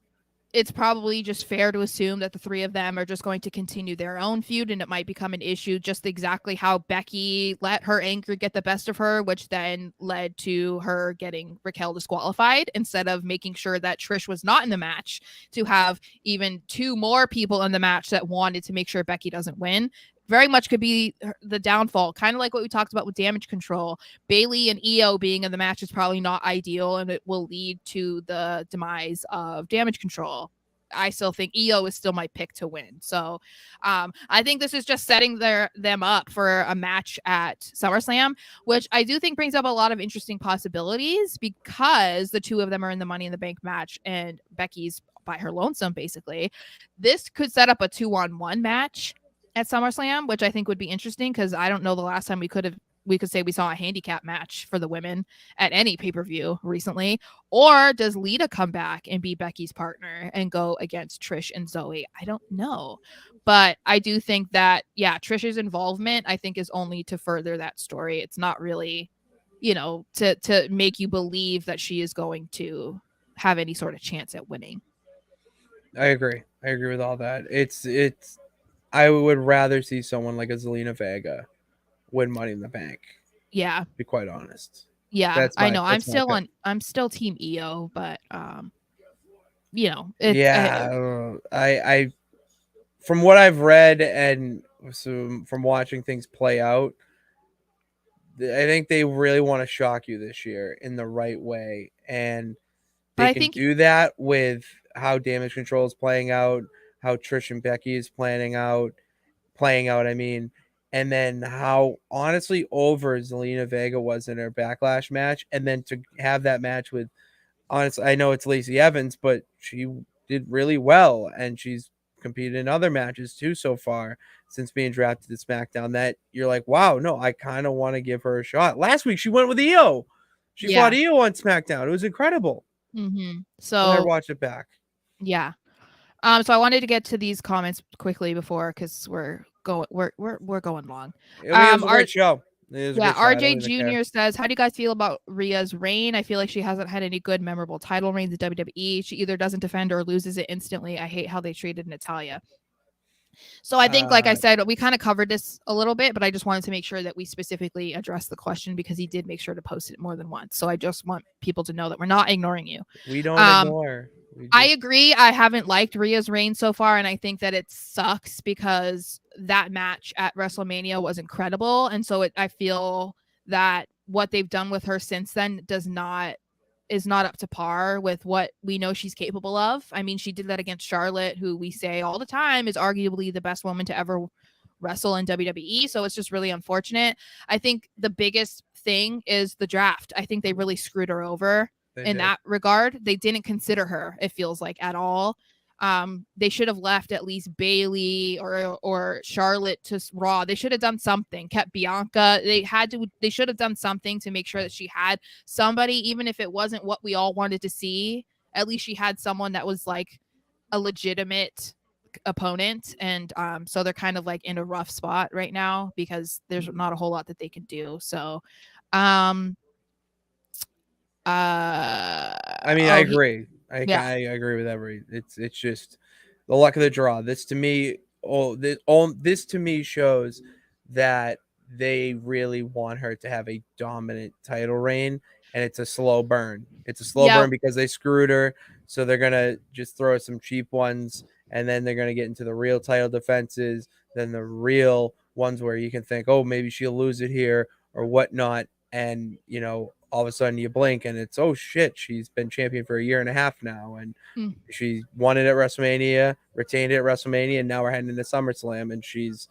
it's probably just fair to assume that the three of them are just going to continue their own feud, and it might become an issue just exactly how Becky let her anger get the best of her, which then led to her getting Raquel disqualified, instead of making sure that Trish was not in the match, to have even two more people in the match that wanted to make sure Becky doesn't win. Very much could be the downfall, kind of like what we talked about with Damage Control. Bailey and Io being in the match is probably not ideal, and it will lead to the demise of Damage Control. I still think Io is still my pick to win. So I think this is just setting them up for a match at SummerSlam, which I do think brings up a lot of interesting possibilities, because the two of them are in the Money in the Bank match and Becky's by her lonesome, basically. This could set up a 2-on-1 match at SummerSlam, which I think would be interesting, because I don't know the last time we could say we saw a handicap match for the women at any pay-per-view recently. Or does Lita come back and be Becky's partner and go against Trish and Zoe? I don't know. But I do think that, yeah, Trish's involvement, I think, is only to further that story. It's not really, to make you believe that she is going to have any sort of chance at winning. I agree. I agree with all that. It's. I would rather see someone like a Zelina Vega win Money in the Bank. Yeah. To be quite honest. Yeah, That's I my. know. That's my pick. I'm still team EO, but it's Yeah, I from what I've read and from watching things play out, I think they really want to shock you this year in the right way, and but they I can think do that with how Damage Control is playing out, how Trish and Becky is playing out. I mean, and then how honestly over Zelina Vega was in her Backlash match, and then to have that match with, honestly, I know it's Lacey Evans, but she did really well, and she's competed in other matches too so far since being drafted to SmackDown, that you're like, wow, no, I kind of want to give her a shot. Last week she went with Io. She fought yeah. Io on SmackDown. It was incredible. When I So watched it back. yeah. So I wanted to get to these comments quickly before, because we're going long. I mean, it was a great show. It was a Yeah, great show. I don't RJ even care. Jr. says, how do you guys feel about Rhea's reign? I feel like she hasn't had any good, memorable title reigns in WWE. She either doesn't defend or loses it instantly. I hate how they treated Natalya. So I think, like I said, we kind of covered this a little bit, but I just wanted to make sure that we specifically address the question, because he did make sure to post it more than once. So I just want people to know that we're not ignoring you. We don't ignore. I agree. I haven't liked Rhea's reign so far, and I think that it sucks, because that match at WrestleMania was incredible, and so I feel that what they've done with her since then is not up to par with what we know she's capable of. I mean, she did that against Charlotte, who we say all the time is arguably the best woman to ever wrestle in WWE. So it's just really unfortunate. I think the biggest thing is the draft. I think they really screwed her over in that regard. They didn't consider her, it feels like, at all. They should have left at least Bailey or Charlotte to Raw. They should have done something. Kept Bianca. They should have done something to make sure that she had somebody, even if it wasn't what we all wanted to see. At least she had someone that was like a legitimate opponent, and so they're kind of like in a rough spot right now, because there's not a whole lot that they can do. So I mean, I agree. I agree with every. It's just the luck of the draw. This to me, this to me shows that they really want her to have a dominant title reign, and it's a slow burn. It's a slow burn because they screwed her, so they're gonna just throw some cheap ones, and then they're gonna get into the real title defenses, then the real ones where you can think, oh, maybe she'll lose it here or whatnot, and all of a sudden you blink and it's, oh shit, she's been champion for a year and a half now, and Mm. she won it at WrestleMania, retained it at WrestleMania, and now we're heading into SummerSlam, and she's,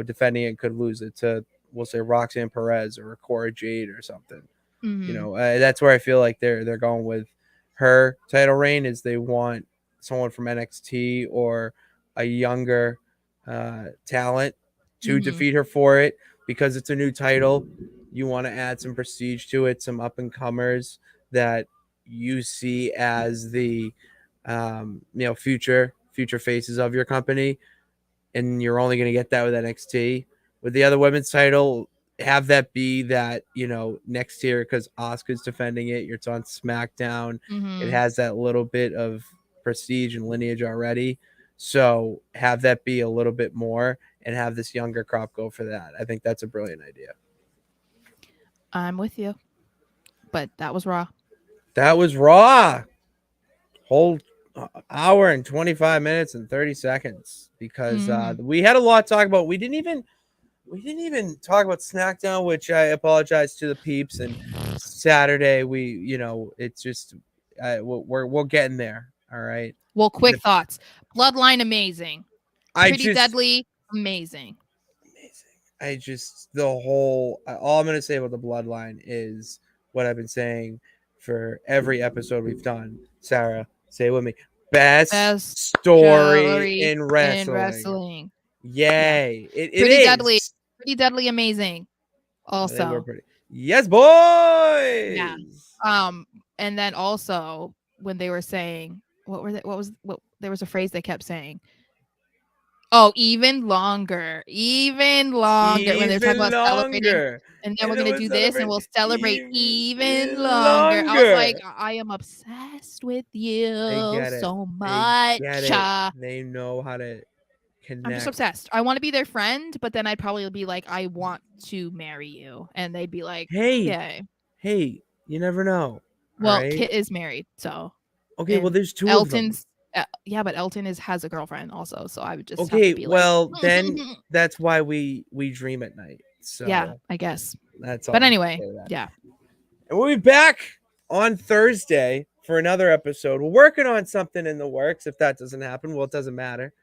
defending it and could lose it to, we'll say, Roxanne Perez or Cora Jade or something. Mm-hmm. That's where I feel like they're going with her title reign, is they want someone from NXT or a younger talent to Mm-hmm. defeat her for it, because it's a new title. You want to add some prestige to it, some up and comers that you see as the future faces of your company, and you're only going to get that with NXT. With the other women's title, have that be that, next year, because Asuka's defending it. It's on SmackDown. It Mm-hmm. has that little bit of prestige and lineage already. So have that be a little bit more and have this younger crop go for that. I think that's a brilliant idea. I'm with you. But that was Raw. That was Raw. Whole hour and 25 minutes and 30 seconds, because Mm-hmm. we had a lot to talk about. We didn't even talk about SmackDown, which I apologize to the peeps. And Saturday, it's just we're getting there. All right. Well, And quick thoughts. Bloodline, amazing. I Pretty just Deadly, amazing. amazing. I just the whole all I'm gonna say about the Bloodline is what I've been saying for every episode we've done. Sarah, say it with me. Best Best story story in in wrestling. wrestling. Yeah. Yay! It Pretty Deadly. is. Pretty Deadly, amazing. They were Also. pretty. Yes, Yeah. boys. Um, and then also when they were saying what there was a phrase they kept saying. Oh, even longer when they were talking Even about celebrating, longer. and then we're And then gonna we're do this and we'll celebrating celebrate even even longer. I was like, longer. I am obsessed with They you get it. so They get much. it. They know how to I'm just connect. obsessed. I want to be their friend, but then I'd probably be like, I want to marry you, and they'd be like, Hey, okay. hey, you never know. All Well, right. Kit is married, so Okay, well, and there's two of them. Elton's yeah, but Elton has a girlfriend also, so I would just have to Okay, be like, well, then that's why we dream at night. yeah, So I guess. that's all But I'm gonna anyway, say to that. yeah. And we'll be back on Thursday for another episode. We're working on something in the works. If that doesn't happen, well, it doesn't matter,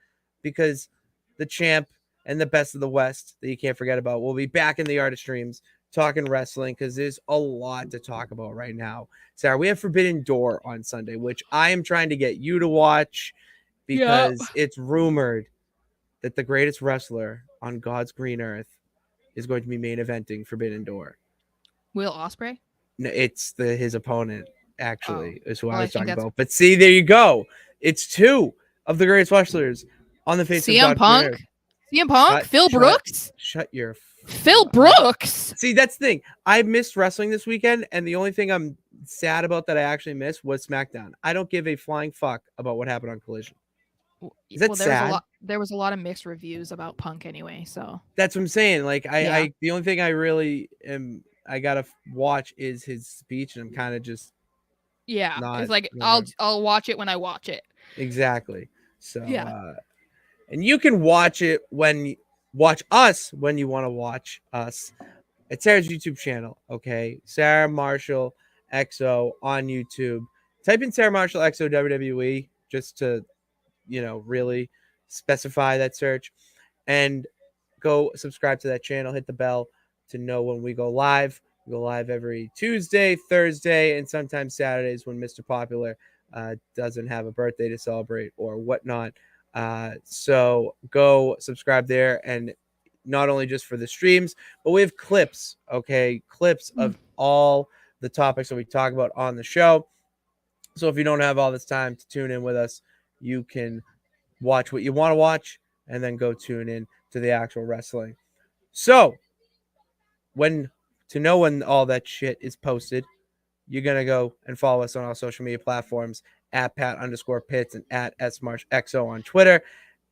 because the champ and the best of the West that you can't forget about will be back in the Art of Streams talking wrestling, because there's a lot to talk about right now. Sarah, we have Forbidden Door on Sunday, which I am trying to get you to watch, Yep. because it's rumored that the greatest wrestler on God's green earth is going to be main eventing Forbidden Door. Will Osprey? No, it's his opponent, Oh. actually, is who Well, I I was think talking that's about. But see, there you go. It's two of the greatest wrestlers on the face of CM God's green Punk. earth. CM Punk. Phil Brooks. Shut your Phil mouth. Brooks. See, that's the thing. I missed wrestling this weekend, and the only thing I'm sad about that I actually missed was SmackDown. I don't give a flying fuck about what happened on Collision. Is that Well, sad? there was a lot of mixed reviews about Punk anyway, so That's what I'm saying. Like, yeah. I the only thing I really I gotta watch is his speech, and I'm kind of just Yeah. not. It's like not I'll watch it when I watch it. exactly. So Yeah. and you can watch us when you want to watch us at Sarah's YouTube channel. Okay, Sarah Marshall XO on YouTube. Type in Sarah Marshall XO WWE just to really specify that search, and go subscribe to that channel. Hit the bell to know when we go live. We go live every Tuesday, Thursday, and sometimes Saturdays when Mr. Popular doesn't have a birthday to celebrate or whatnot. So go subscribe there, and not only just for the streams, but we have clips, okay? Clips of all the topics that we talk about on the show. So if you don't have all this time to tune in with us, you can watch what you want to watch and then go tune in to the actual wrestling. So to know when all that shit is posted, you're going to go and follow us on our social media platforms at Pat_Pitts and at SMarshXO on Twitter,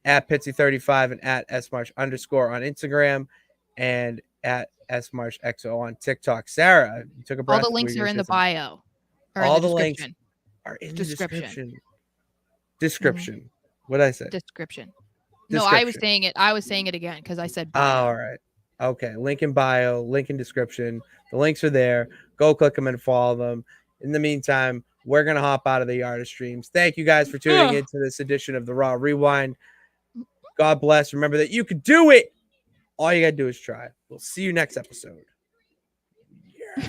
at Pitsy35 and at SMarsh_ on Instagram, and at SMarshXO on TikTok. Sarah, you took a breath. All the links are in the bio or all in the the links description. are in the description. Mhm. What did I say? Description. No, I was saying it again because I said bio. All right. Okay, link in bio, link in description. The links are there. Go click them and follow them. In the meantime, we're gonna hop out of the yard of streams. Thank you guys for tuning into this edition of the Raw Rewind. God bless. Remember that you can do it. All you gotta do is try. We'll see you next episode. Yeah.